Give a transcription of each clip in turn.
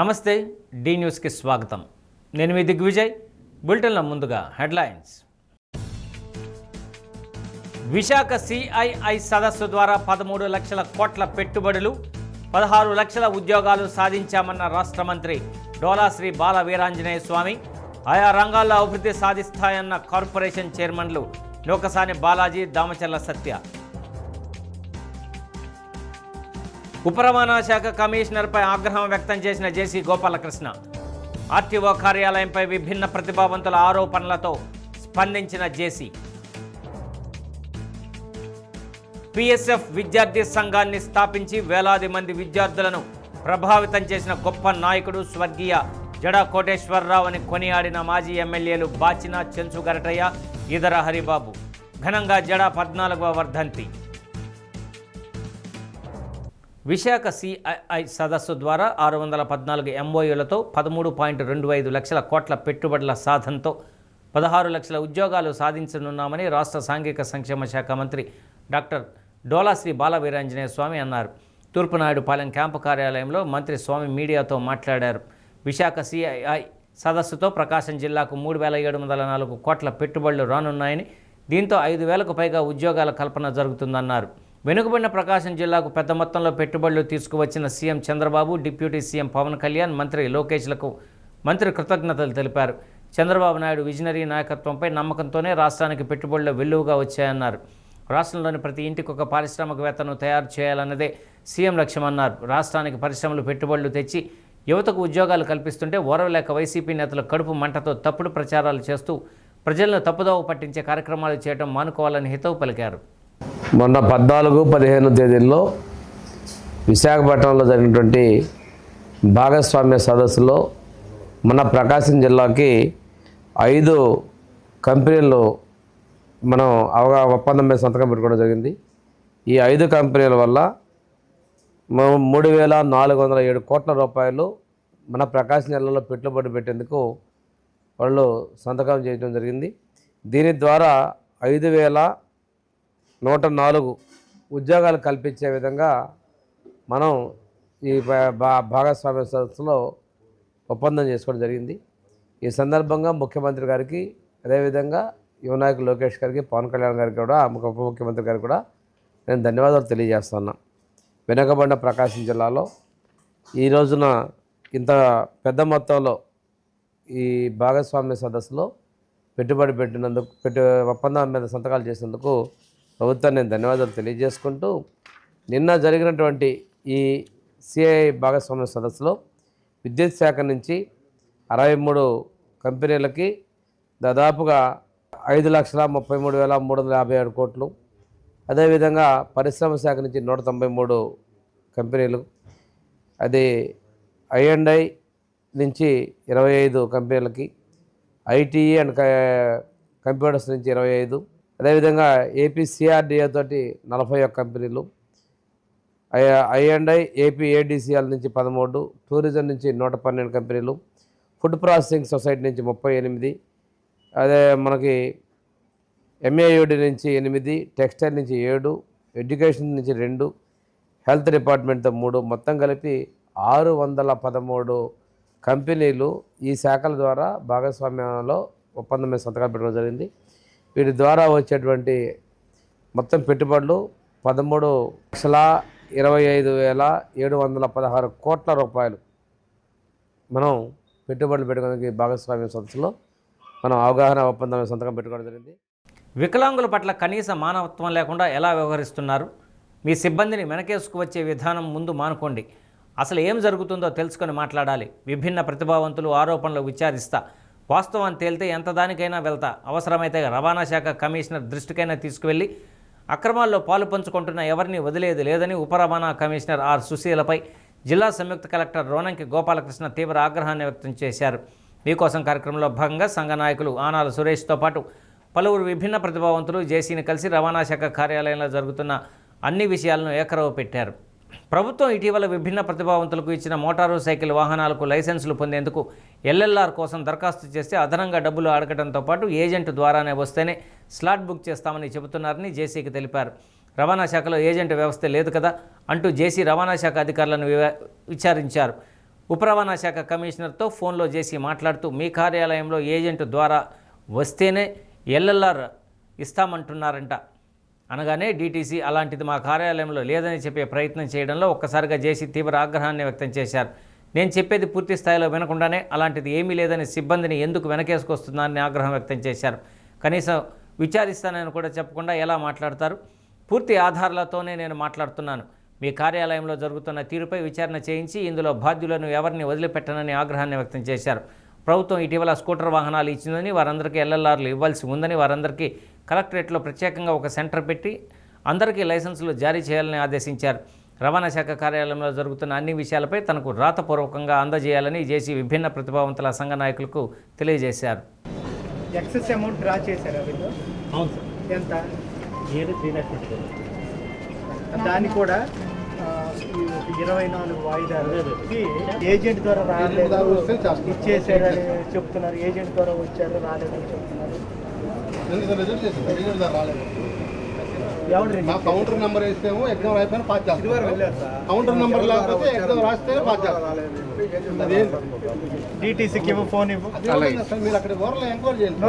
నమస్తే డి న్యూస్కి స్వాగతం. నేను మీ దిగ్విజయ్. బులెటిన్లో ముందుగా హెడ్లైన్స్. విశాఖ సిఐఐ సదస్సు ద్వారా 13 లక్షల కోట్ల పెట్టుబడులు, 16 లక్షల ఉద్యోగాలు సాధించామన్న రాష్ట్ర మంత్రి డోలా శ్రీ బాల వీరాంజనేయ స్వామి. ఆయా రంగాల్లో అభివృద్ధి సాధిస్తాయన్న కార్పొరేషన్ చైర్మన్లు నూకసాని బాలాజీ, దామచర్ల సత్య. ఉప రవాణా శాఖ కమిషనర్పై ఆగ్రహం వ్యక్తం చేసిన జేసీ గోపాలకృష్ణ. ఆర్టీఓ కార్యాలయంపై విభిన్న ప్రతిభావంతుల ఆరోపణలతో స్పందించిన జేసీ. పిఎస్ఎఫ్ విద్యార్థి సంఘాన్ని స్థాపించి వేలాది మంది విద్యార్థులను ప్రభావితం చేసిన గొప్ప నాయకుడు స్వర్గీయ జడా కోటేశ్వరరావు అని కొనియాడిన మాజీ ఎమ్మెల్యేలు బాచిన, చెంచు గరటయ్య, ఈదర హరిబాబు. ఘనంగా జడా 14వ వర్ధంతి. విశాఖ సిఐఐ సదస్సు ద్వారా 614 ఎంఓయూలతో 13.25 లక్షల కోట్ల పెట్టుబడుల సాధనతో 16 లక్షల ఉద్యోగాలు సాధించనున్నామని రాష్ట్ర సాంఘిక సంక్షేమ శాఖ మంత్రి డాక్టర్ డోలా శ్రీ బాల వీరాంజనేయ స్వామి అన్నారు. తూర్పునాయుడుపాలెం క్యాంపు కార్యాలయంలో మంత్రి స్వామి మీడియాతో మాట్లాడారు. విశాఖ సిఐఐ సదస్సుతో ప్రకాశం జిల్లాకు 3,704 కోట్ల పెట్టుబడులు రానున్నాయని, దీంతో 5,000కు పైగా ఉద్యోగాల కల్పన జరుగుతుందన్నారు. వెనుకబడిన ప్రకాశం జిల్లాకు పెద్ద మొత్తంలో పెట్టుబడులు తీసుకువచ్చిన CM Chandrababu, deputy CM Pawan Kalyan, మంత్రి లోకేష్లకు మంత్రి కృతజ్ఞతలు తెలిపారు. చంద్రబాబు నాయుడు విజనరీ నాయకత్వంపై నమ్మకంతోనే రాష్ట్రానికి పెట్టుబడులు వెల్లువగా వచ్చాయన్నారు. రాష్ట్రంలోని ప్రతి ఇంటికి ఒక పారిశ్రామికవేత్తను తయారు చేయాలన్నదే సీఎం లక్ష్యమన్నారు. రాష్ట్రానికి పరిశ్రమలు, పెట్టుబడులు తెచ్చి యువతకు ఉద్యోగాలు కల్పిస్తుంటే ఓరవలేక వైసీపీ నేతలు కడుపు మంటతో తప్పుడు ప్రచారాలు చేస్తూ ప్రజలను తప్పుదోవ పట్టించే కార్యక్రమాలు చేయడం మానుకోవాలని హితవు పలికారు. మొన్న 14, 15 తేదీల్లో విశాఖపట్నంలో జరిగినటువంటి భాగస్వామ్య సదస్సులో మన ప్రకాశం జిల్లాకి 5 కంపెనీలు మనం ఒప్పందం మీద సంతకం పెట్టుకోవడం జరిగింది. ఈ 5 కంపెనీల వల్ల 3,407 కోట్ల రూపాయలు మన ప్రకాశం జిల్లాలో పెట్టుబడి పెట్టేందుకు వాళ్ళు సంతకం చేయడం జరిగింది. దీని ద్వారా 5,104 ఉద్యోగాలు కల్పించే విధంగా మనం ఈ భాగస్వామ్య సదస్సులో ఒప్పందం చేసుకోవడం జరిగింది. ఈ సందర్భంగా ముఖ్యమంత్రి గారికి, అదేవిధంగా యువ నాయకులు లోకేష్ గారికి, పవన్ కళ్యాణ్ గారికి కూడా, ఉప ముఖ్యమంత్రి గారికి కూడా నేను ధన్యవాదాలు తెలియజేస్తున్నా. వెనుకబడిన ప్రకాశం జిల్లాలో ఈ రోజున ఇంత పెద్ద మొత్తంలో ఈ భాగస్వామ్య సదస్సులో పెట్టుబడి పెట్టినందుకు, ఒప్పందం మీద సంతకాలు చేసినందుకు ప్రభుత్వాన్ని నేను ధన్యవాదాలు తెలియజేసుకుంటూ, నిన్న జరిగినటువంటి ఈ సిఐఐ భాగస్వామ్య సదస్సులో విద్యుత్ శాఖ నుంచి 63 కంపెనీలకి దాదాపుగా 5,33,357 కోట్లు, అదేవిధంగా పరిశ్రమ శాఖ నుంచి 193 కంపెనీలు, అది I&I నుంచి 25 కంపెనీలకి, ఐటీఈ అండ్ కంప్యూటర్స్ నుంచి 25, అదేవిధంగా ఏపీసీఆర్డీఏ తోటి 41 కంపెనీలు, I&I ఏపీఏడీసీఎల్ నుంచి 13, టూరిజం నుంచి 112 కంపెనీలు, ఫుడ్ ప్రాసెసింగ్ సొసైటీ నుంచి 38, అదే మనకి ఎంఏయుడి నుంచి 8, టెక్స్టైల్ నుంచి 7, ఎడ్యుకేషన్ నుంచి 2, హెల్త్ డిపార్ట్మెంట్తో 3, మొత్తం కలిపి 613 కంపెనీలు ఈ శాఖల ద్వారా భాగస్వామ్యంలో ఒప్పందం మీద సంతకాలు పెట్టడం జరిగింది. వీటి ద్వారా వచ్చేటువంటి మొత్తం పెట్టుబడులు 13,25,716 కోట్ల రూపాయలు మనం పెట్టుబడులు పెట్టుకోవడానికి భాగస్వామ్య సదస్సులో మనం అవగాహన ఒప్పందం మీద సంతకం పెట్టుకోవడం జరిగింది. వికలాంగుల పట్ల కనీస మానవత్వం లేకుండా ఎలా వ్యవహరిస్తున్నారు? మీ సిబ్బందిని వెనకేసుకు వచ్చే విధానం ముందు మానుకోండి. అసలు ఏం జరుగుతుందో తెలుసుకొని మాట్లాడాలి. విభిన్న ప్రతిభావంతులు ఆరోపణలు విచారిస్తా, వాస్తవాన్ని తేలితే ఎంత దానికైనా వెళ్తా. అవసరమైతే రవాణా శాఖ కమిషనర్ దృష్టికైనా తీసుకువెళ్ళి అక్రమాల్లో పాలు పంచుకుంటున్న ఎవరిని వదిలేది లేదని ఉప రవాణా కమిషనర్ ఆర్ సుశీలపై జిల్లా సంయుక్త కలెక్టర్ రోనంకి గోపాలకృష్ణ తీవ్ర ఆగ్రహాన్ని వ్యక్తం చేశారు. మీకోసం కార్యక్రమంలో భాగంగా సంఘ నాయకులు ఆనాల సురేష్తో పాటు పలువురు విభిన్న ప్రతిభావంతులు జేసీని కలిసి రవాణా శాఖ కార్యాలయంలో జరుగుతున్న అన్ని విషయాలను ఏకరవు పెట్టారు. ప్రభుత్వం ఇటీవల విభిన్న ప్రతిభావంతులకు ఇచ్చిన మోటారు సైకిల్ వాహనాలకు లైసెన్సులు పొందేందుకు ఎల్ఎల్ఆర్ కోసం దరఖాస్తు చేస్తే అదనంగా డబ్బులు అడగడంతో పాటు ఏజెంట్ ద్వారానే వస్తేనే స్లాట్ బుక్ చేస్తామని చెబుతున్నారని జేసీకి తెలిపారు. రవాణా శాఖలో ఏజెంట్ వ్యవస్థ లేదు కదా అంటూ జేసీ రవాణా శాఖ అధికారులను విచారించారు. ఉప రవాణా శాఖ కమిషనర్తో ఫోన్లో జేసీ మాట్లాడుతూ మీ కార్యాలయంలో ఏజెంట్ ద్వారా వస్తేనే ఎల్ఎల్ఆర్ ఇస్తామంటున్నారంట అనగానే డీటీసీ అలాంటిది మా కార్యాలయంలో లేదని చెప్పే ప్రయత్నం చేయడంలో ఒక్కసారిగా జేసీ తీవ్ర ఆగ్రహాన్ని వ్యక్తం చేశారు. నేను చెప్పేది పూర్తి స్థాయిలో వినకుండానే అలాంటిది ఏమీ లేదని సిబ్బందిని ఎందుకు వెనకేసుకొస్తున్నారని ఆగ్రహం వ్యక్తం చేశారు. కనీసం విచారిస్తానని కూడా చెప్పకుండా ఎలా మాట్లాడతారు? పూర్తి ఆధారాలతోనే నేను మాట్లాడుతున్నాను. మీ కార్యాలయంలో జరుగుతున్న తీరుపై విచారణ చేయించి ఇందులో బాధ్యులను ఎవరిని వదిలిపెట్టనని ఆగ్రహాన్ని వ్యక్తం చేశారు. ప్రభుత్వం ఇటీవల స్కూటర్ వాహనాలు ఇచ్చిందని, వారందరికీ ఎల్ఎల్ఆర్లు ఇవ్వాల్సి ఉందని, వారందరికీ కలెక్టరేట్లో ప్రత్యేకంగా ఒక సెంటర్ పెట్టి అందరికీ లైసెన్సులు జారీ చేయాలని ఆదేశించారు. రవాణా శాఖ కార్యాలయంలో జరుగుతున్న అన్ని విషయాలపై తనకు రాతపూర్వకంగా అందజేయాలని జేసీ విభిన్న ప్రతిభావంతుల సంఘ నాయకులకు తెలియజేశారు. ఎక్సెస్ అమౌంట్ డ్రా చేశారా వీళ్ళు? అవును సార్. ఎంత? ఏడు 3 lakhs పెట్టారు. దాన్ని కూడా 24 వాయిదాలకి ఏజెంట్ ద్వారా రాలేదు ఇచ్చేసారని చెప్తున్నారు. ఏజెంట్ ద్వారా వచ్చారు రాలేదని చెప్తున్నారు. ఎవరు మా కౌంటర్ నెంబర్ వేస్తేమో ఎగ్జామ్ రాయిపోయిన పాస్ చేస్తారు. కౌంటర్ నెంబర్ లేకపోతే ఎగ్జామ్ రాస్తేనే పాస్ చేస్తారు. డీటీసీకి ఇవ్వ, ఫోన్ ఇవ్వు. మీరు అక్కడ ఊర్లో ఎంక్వైరీ చేయండి.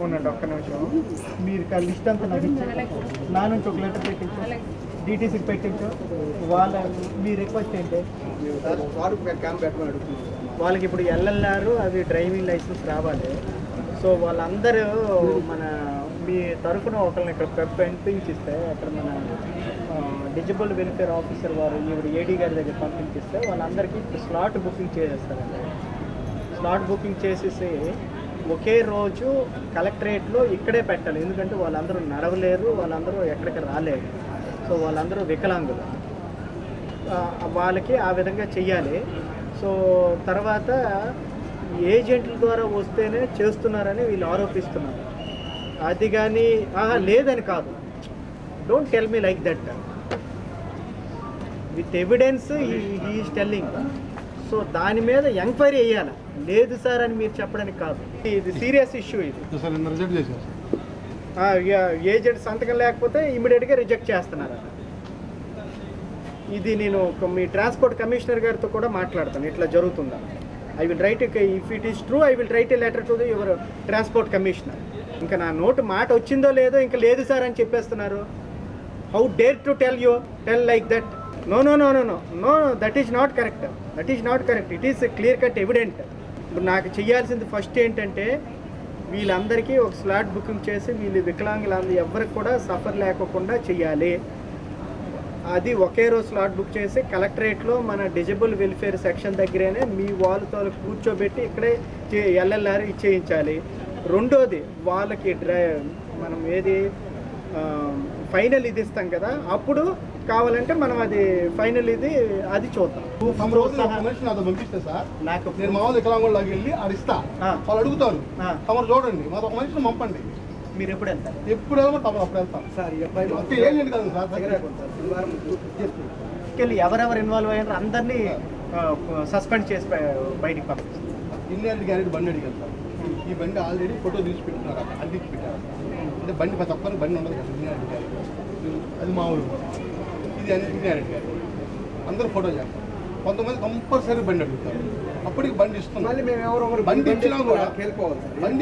ఉండండి ఒక్క నిమిషం. మీరు లిస్ట్ అంతా నాకు ఇచ్చారు. నా నుంచి ఒక లెటర్ పెట్టించు, డీటీసీకి పెట్టించు. మీ రిక్వెస్ట్ ఏంటి? వాళ్ళకి ఇప్పుడు ఎల్ఎల్ఆర్ అది డ్రైవింగ్ లైసెన్స్ రావాలి. సో వాళ్ళందరూ మన మీ తరఫున ఒకరిని ఇక్కడ పంపించిస్తే, అక్కడ మన డిజిబుల్ వెల్ఫేర్ ఆఫీసర్ వారు ఇప్పుడు ఏడీ గారి దగ్గర పంపించిస్తే వాళ్ళందరికీ స్లాట్ బుకింగ్ చేసేస్తారండి. స్లాట్ బుకింగ్ చేసేసి ఒకే రోజు కలెక్టరేట్లో ఇక్కడే పెట్టాలి. ఎందుకంటే వాళ్ళందరూ నడవలేరు, వాళ్ళందరూ ఎక్కడికి రాలేరు. సో వాళ్ళందరూ వికలాంగులు. వాళ్ళకి ఆ విధంగా చెయ్యాలి. సో తర్వాత ఏజెంట్ల ద్వారా వస్తేనే చేస్తున్నారని వీళ్ళు ఆరోపిస్తున్నారు. అది కానీ లేదని కాదు. Don't tell me like that. With evidence is telling. So దాని మీద ఎంక్వైరీ చేయాలి. లేదు సార్ అని మీరు చెప్పడానికి కాదు. ఇది సీరియస్ ఇష్యూ. ఇది ఏజెంట్ సంతకం లేకపోతే ఇమీడియట్గా రిజెక్ట్ చేస్తున్నారు. ఇది నేను మీ ట్రాన్స్పోర్ట్ కమిషనర్ గారితో కూడా మాట్లాడతాను. ఇట్లా జరుగుతుందా? I will write, if it is true I will write A letter to the your transport commissioner. ఇంకా నా నోటు మాట వచ్చిందో లేదో ఇంకా లేదు సార్ అని చెప్పేస్తున్నారు. How dare to tell like that? No no no no no no that is not correct. That is not correct. It is clear cut evident. ఇప్పుడు నాకు చేయాల్సింది ఫస్ట్ ఏంటంటే వీళ్ళందరికీ ఒక స్లాట్ బుకింగ్ చేసి వీళ్ళు వికలాంగులందరూ ఎవరికి కూడా సఫర్ లేకుండా చేయాలి. అది ఒకే రోజు స్లాట్ బుక్ చేసి కలెక్టరేట్లో మన డిజబుల్ వెల్ఫేర్ సెక్షన్ దగ్గరేనే మీ వాళ్ళతో కూర్చోబెట్టి ఇక్కడే ఎల్ఎల్ఆర్ ఇచ్చేయించాలి. రెండోది వాళ్ళకి మనం ఏది ఫైనల్ ఇది ఇస్తాం కదా, అప్పుడు కావాలంటే మనం అది ఫైనల్ అది చూద్దాం. పంపిస్తే సార్ నాకు నేను మామూలు వికలాంగులు వెళ్ళి అడిస్తా, వాళ్ళు అడుగుతారు. తమరు చూడండి, మాకు ఒక మనిషిని పంపండి. మీరు ఎప్పుడు వెళ్తారు? ఎప్పుడు వెళ్ళమో అప్పుడు వెళ్తాం సార్. ఏంటి కదా సార్, ఎవరెవరు ఇన్వాల్వ్ అయ్యారో అందరినీ సస్పెండ్ చేసి బయటికి పంపిస్తారు. ఇన్యారిటీ గ్యారెంటీ బండి అడిగారు సార్. ఈ బండి ఆల్రెడీ ఫోటో తీసి పెట్టుకున్నారు, అంటించి పెట్టారు. అంటే బండి తప్పని బండి ఉండదు కదా ఇన్యారిటీ గ్యారెంటీ. అది మామూలు, ఇది ఇన్యారిటీ గ్యారెంటీ. అందరూ ఫోటో చేస్తారు. కొంతమంది కంపల్సరీ బండి అడుగుతారు, అప్పటికి బండి ఇస్తున్నాం. బండి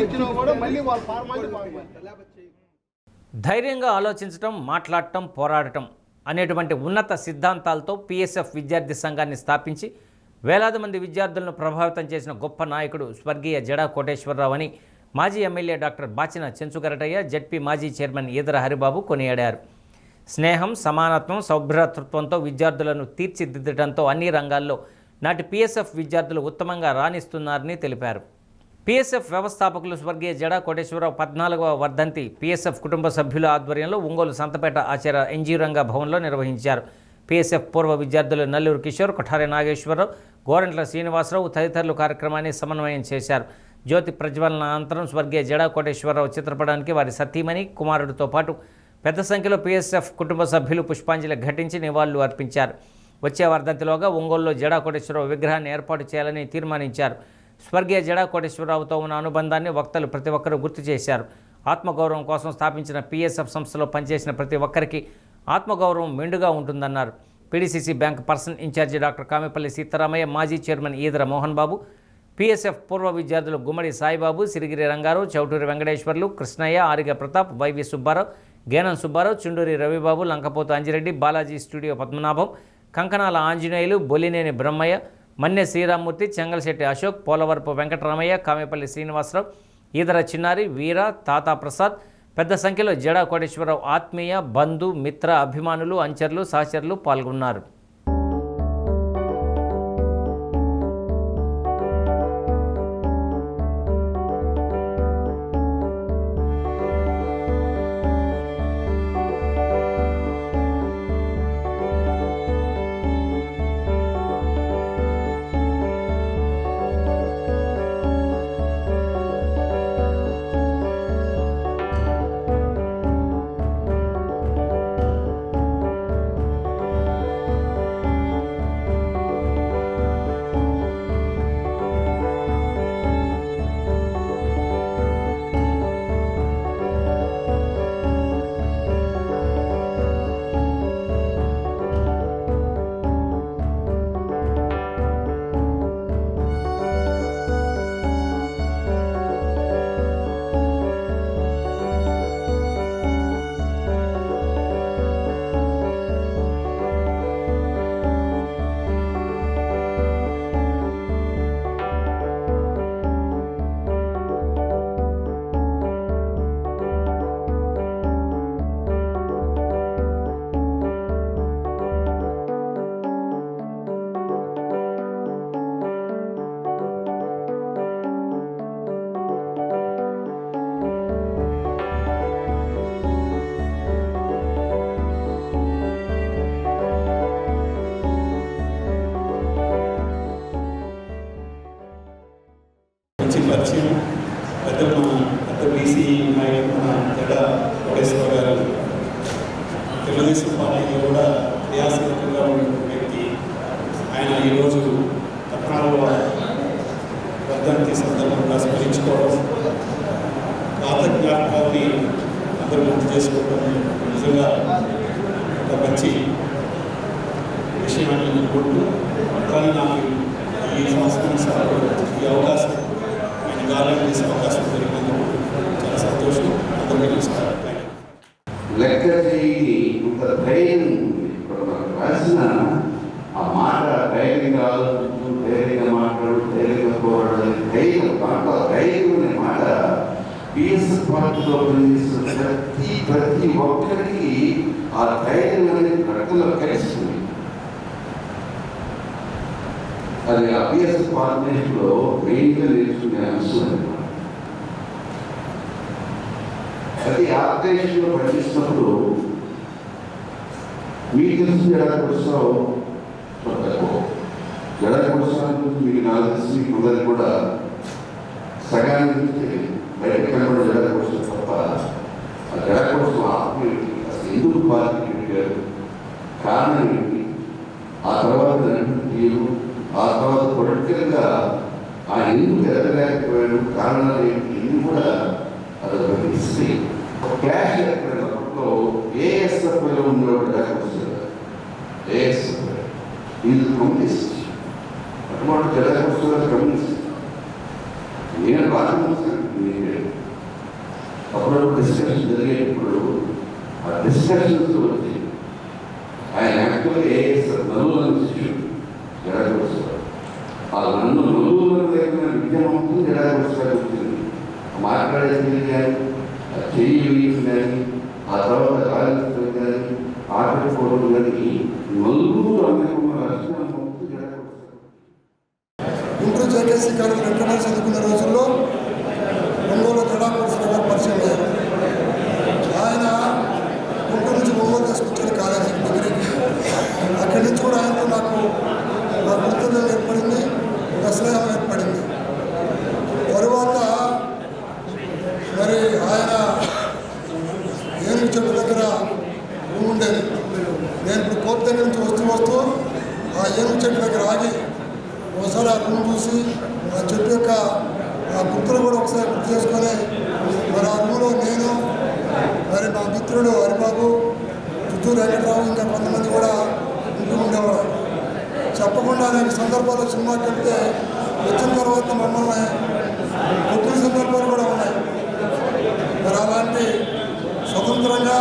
ఇచ్చినా కూడా మళ్ళీ వాళ్ళ ఫార్మాలిటీ. ధైర్యంగా ఆలోచించటం, మాట్లాడటం, పోరాడటం అనేటువంటి ఉన్నత సిద్ధాంతాలతో పిఎస్ఎఫ్ విద్యార్థి సంఘాన్ని స్థాపించి వేలాది మంది విద్యార్థులను ప్రభావితం చేసిన గొప్ప నాయకుడు స్వర్గీయ జడా కోటేశ్వరరావు అని మాజీ MLA doctor Bachina Chenchugarataiah, ZP మాజీ చైర్మన్ ఈదర హరిబాబు కొనియాడారు. స్నేహం, సమానత్వం, సౌభ్రాతృత్వంతో విద్యార్థులను తీర్చిదిద్దడంతో అన్ని రంగాల్లో నాటి పిఎస్ఎఫ్ విద్యార్థులు ఉత్తమంగా రాణిస్తున్నారని తెలిపారు. పిఎస్ఎఫ్ వ్యవస్థాపకులు స్వర్గీయ జడా కోటేశ్వరరావు 14వ వర్ధంతి పిఎస్ఎఫ్ కుటుంబ సభ్యుల ఆధ్వర్యంలో ఒంగోలు సంతపేట ఆచార్య ఎన్జీ రంగా భవన్లో నిర్వహించారు. పిఎస్ఎఫ్ పూర్వ విద్యార్థులు నల్లూరు కిషోర్, కొఠారి నాగేశ్వరరావు, గోరంట్ల శ్రీనివాసరావు తదితరులు కార్యక్రమాన్ని సమన్వయం చేశారు. జ్యోతి ప్రజ్వలన అనంతరం స్వర్గీయ జడా కోటేశ్వరరావు చిత్రపటానికి వారి సతీమణి, కుమారుడితో పాటు పెద్ద సంఖ్యలో పిఎస్ఎఫ్ కుటుంబ సభ్యులు పుష్పాంజలి ఘటించి నివాళులు అర్పించారు. వచ్చే వర్ధంతిలోగా ఒంగోలులో జడా కోటేశ్వరరావు విగ్రహాన్ని ఏర్పాటు చేయాలని తీర్మానించారు. స్వర్గీయ జడా కోటేశ్వరరావుతో ఉన్న అనుబంధాన్ని వక్తలు ప్రతి ఒక్కరూ గుర్తు చేశారు. ఆత్మగౌరవం కోసం స్థాపించిన పిఎస్ఎఫ్ సంస్థలో పనిచేసిన ప్రతి ఒక్కరికి ఆత్మగౌరవం మెండుగా ఉంటుందన్నారు. PDCC bank person incharge doctor Kamepalli Sitaramayya, మాజీ చైర్మన్ ఈదర మోహన్ బాబు, పీఎస్ఎఫ్ పూర్వ విద్యార్థులు గుమ్మడి సాయిబాబు, సిరిగిరి రంగారావు, చౌటూరి వెంకటేశ్వర్లు, కృష్ణయ్య, ఆరిగ ప్రతాప్, వైవి సుబ్బారావు, గేనం సుబ్బారావు, చుండూరి రవిబాబు, లంకపోతు అంజిరెడ్డి, బాలాజీ స్టూడియో పద్మనాభం, కంకణాల ఆంజనేయులు, బొలినేని బ్రహ్మయ్య, మన్నె శ్రీరామ్మూర్తి, చెంగల్శెట్టి అశోక్, పోలవరపు వెంకటరామయ్య, కామెపల్లి శ్రీనివాసరావు, ఈదర చిన్నారి, వీర, తాతా ప్రసాద్, పెద్ద సంఖ్యలో జడా కోటేశ్వరరావు ఆత్మీయ, బంధు, మిత్ర, అభిమానులు, అంచర్లు, సహచరులు పాల్గొన్నారు. పరిచయం పెద్ద బీసీ నాయకుడు మన జడా కోటేశ్వర గారు తెలుగుదేశం పార్టీలో కూడా క్రియాశీలకంగా ఉన్న వ్యక్తి. ఆయన ఈరోజు పట్టణాల్లో వర్ధంతి సందర్భంగా స్మరించుకోవడం, పాత జ్ఞాపకాన్ని అందరూ గుర్తు చేసుకోవడం నిజంగా ఒక మంచి విషయాన్ని అనుకుంటూ, కానీ నాకు ఈ సంవత్సరం ఈ అవకాశం గాలం చేసే అవకాశం దొరికినందుకు చాలా సంతోషం. అందరికీ నమస్కారం. లెక్క చేయి ఇంత ధైర్యం ఇప్పుడు మనకు రాసిన ఆ మాట ధైర్యంగా ఆలోచించు, ధైర్యంగా మాట్లాడు, ధైర్యంగా పోరాడు, ధైర్యం దాంట్లో ధైర్యం అనే మాట పిఎస్ఎఫ్ పార్టీలో పనిచేస్తున్న ప్రతి ఒక్కరికి ఆ ధైర్యం అనేది రక్తంలో కలిసింది. అది అభ్యాస పార్టీలో మెయిన్గా నేర్చుకునే అంశం అనమాట. అది ఆర్గనైజేషన్లో పనిచేసినప్పుడు మీకు తెలిసి జడాకొస్తావు గురించి మీకు నాకు తెలిసి మీకు అందరికి కూడా సగానికి బయటకు వెళ్ళడం జడాకొస్తాం తప్ప ఆ జడాకొస్తాం ఆత్మీయుడికి అసలు ఎందుకు పార్టీ పెట్టారు, కారణం ఏంటి, ఆ తర్వాత తీరు, ఆ తర్వాత పొలిటికల్గా ఆయన ఎందుకు ఎదగలేకపోయాడు, కారణాలు ఏంటి, ఇన్ని కూడా అదొక హిస్టరీ. క్లాష్ ఏర్పడినప్పట్లో ఏఎస్ఎఫ్ఐలో ఉండేవాడు జడాకొస్తారు. ఏఎస్ఎఫ్ ఇది కమ్యూనిస్ట్, అటువంటి జడాకొస్తారు కమ్యూనిస్ట్. నేను రాజమోహన్ అప్పుడు డిస్కషన్ జరిగేటప్పుడు ఆ డిస్కషన్స్ వచ్చి ఆయన యాక్చువల్గా ఏఎస్ఎఫ్ నలుగురు శిష్యుడు జడాకొస్తారు. ఆ నలుగురు దగ్గర విద్యమంతా జడాకొస్తారు వచ్చింది. మాట్లాడేది కానీ, చెయ్యి కానీ, ఆ తర్వాత రాజకీయం కానీ, ఆటపోవడం కానీ నలుగురు అనుకున్న రాష్ట్రం జడాకొస్తారు. గుంటూరు జేకేసీ కాలేజ్ ఇంటర్నల్ చదువుకున్న రోజుల్లో ఒంగోలు జడాకొస్తారు గారు పరిచయం అయ్యారు. ఆయన గుంటూరు నుంచి ఒంగోలు తీసుకొచ్చారు కాలేజీ డిగ్రీకి. అక్కడి నుంచి కూడా ఆయనతో నాకు గుర్తుదం ఏర్పడింది, ఒక స్నేహం ఏర్పడింది. తరువాత మరి ఆయన ఏనుగు చెట్టు దగ్గర ఉండేది. నేను ఇప్పుడు కోర్టు దగ్గర నుంచి వస్తూ ఆ ఏనుగు చెట్టు దగ్గర ఆగి ఒకసారి ఆ రూమ్ చూసి ఆ చెట్టు యొక్క ఆ గుర్తులు కూడా ఒకసారి గుర్తు చేసుకొని, మరి ఆ రూమ్లో నేను, మరి మా మిత్రుడు హరిబాబు, చుట్టూరు వెంకటరావు, ఇంకా కొంతమంది కూడా చెప్పి ఉండేవాడు. చెప్పకుండా అనేక సందర్భాల్లో సినిమాకి వెళ్తే వచ్చిన తర్వాత మమ్మల్ని కొట్టిన సందర్భాలు కూడా ఉన్నాయి. మరి అలాంటి స్వతంత్రంగా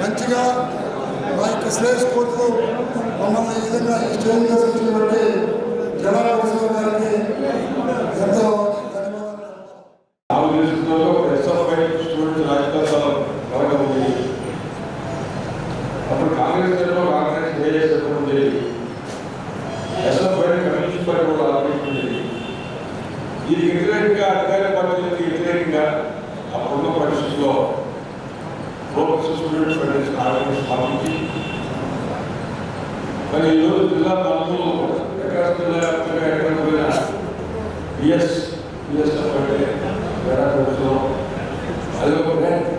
మంచిగా మా యొక్క శ్రేయస్ కోర్టు మమ్మల్ని ఈ విధంగా ఈ స్టేజ్ చేసినటువంటి జనాభా గారికి ఎంతో అప్పుడు కాంగ్రెస్ కాంగ్రెస్ చేసేటప్పుడు ఎస్ఎఫ్ఐ కమ్యూనిస్ట్ పార్టీ కూడా ఆలోచించింది. దీనికి వ్యతిరేకంగా అధికార పార్టీలకు వ్యతిరేకంగా అప్పుడున్న పరిస్థితుల్లో ప్రోగ్రెసివ్ స్టూడెంట్స్ ఫెడరేషన్ ఆర్గనైజ్ స్థాపించి మరి ఈరోజు జిల్లా మంత్రులు ప్రకాశం జిల్లా వ్యాప్తంగా ఎక్కడ పోయిన బిఎస్ఎఫ్ అంటే మెరాకోడ్స్లో అది ఒక బ్రాండ్.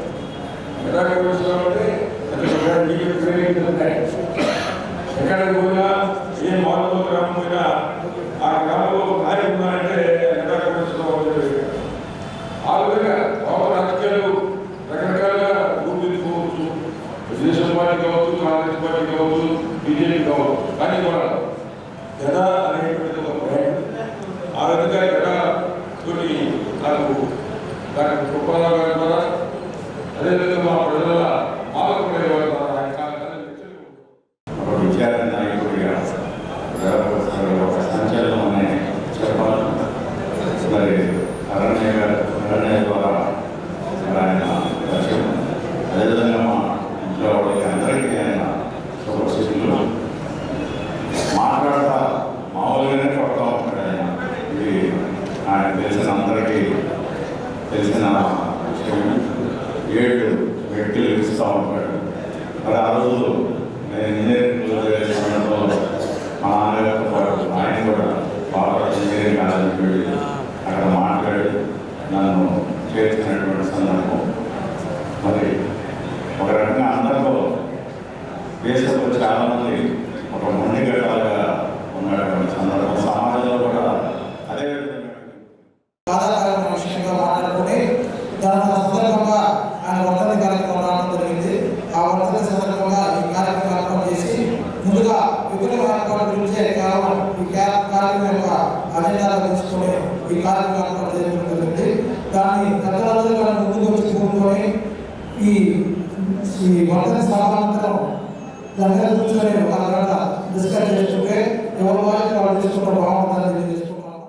మెరాకోడ్స్లో అంటే అది ఒక బ్రాండ్. ఎక్కడికి పోయినా ఏ మార్పులో గ్రామం పోయినా ఆ గ్రామంలో నాయకులు ఉన్నారంటే మెరాకోడ్స్లో ఆ విధంగా రాజకీయాలు రకరకాలుగా రూపుదిద్దుకోవచ్చు. తెలుగుదేశం పార్టీ కావచ్చు, కాంగ్రెస్ పార్టీ కావచ్చు, బీజేపీ కావచ్చు. కానీ కూడా జనా అనేటువంటి ఒక బ్రాండ్. ఆ విధంగా జనా తోటి నాకు డాక్టర్ కృపారావు గారి ద్వారా అదేవిధంగా మా ప్రజల పాలకులే వారి ద్వారా ఒక విద్యార్థి నాయకుడిగా ఒక సంచలనం అనే చెప్పాలి. మరి అరణ్య ద్వారా ఆయన పరిచయం. అదేవిధంగా మా ఇంట్లో వాళ్ళకి అందరికీ ఆయన శుభస్థితులు మాట్లాడతా మామూలుగానే పడతా ఉంటాడు ఆయన. ఇది ఆయన తెలిసిన అందరికీ తెలిసిన విషయం. 7 వ్యక్తులు ఇస్తూ ఉంటాడు. మరి ఆ రోజు నేను ఇంజనీరింగ్లో చేసే సమయంలో మా నాన్నగారితో పాటు ఆయన కూడా బాగా ఇంజనీరింగ్ కాలేజీకి వెళ్ళి అక్కడ మాట్లాడి నన్ను చేర్చినటువంటి సందర్భం. మరి ఒక రకంగా అందరిలో దేశంలో చాలామంది ఒక మొండిగట్టాలుగా ఉన్నటువంటి సందర్భం. సమాజంలో కూడా అదేవిధంగా బాధాకరమైన విషయంగా మాట్లాడుకుని దాని సందర్భంగా ఆయన వర్ధంతి కార్యక్రమం రావడం జరిగింది. ఆ వర్ధంతి సందర్భంగా ఈ కార్యక్రమం ఏర్పాటు చేసి ముందుగా విగ్రహ ఏర్పాటు గురించే కేవలం ఈ కార్యక్రమం యొక్క అజెండాగా తీసుకొని ఈ కార్యక్రమం ఏర్పాటు చేయడం జరిగింది. దాన్ని పెద్దలందరూ ముందుకు వచ్చి కూడుకొని ఈ వర్ధంతి సభాంతరం దాని మీద కూర్చొని ఒక గంట డిస్కస్ చేసుకుంటే ఎవరి వారికి వాళ్ళు తీసుకుంటే బాగుంటుందని తెలియజేసుకుంటున్నాను.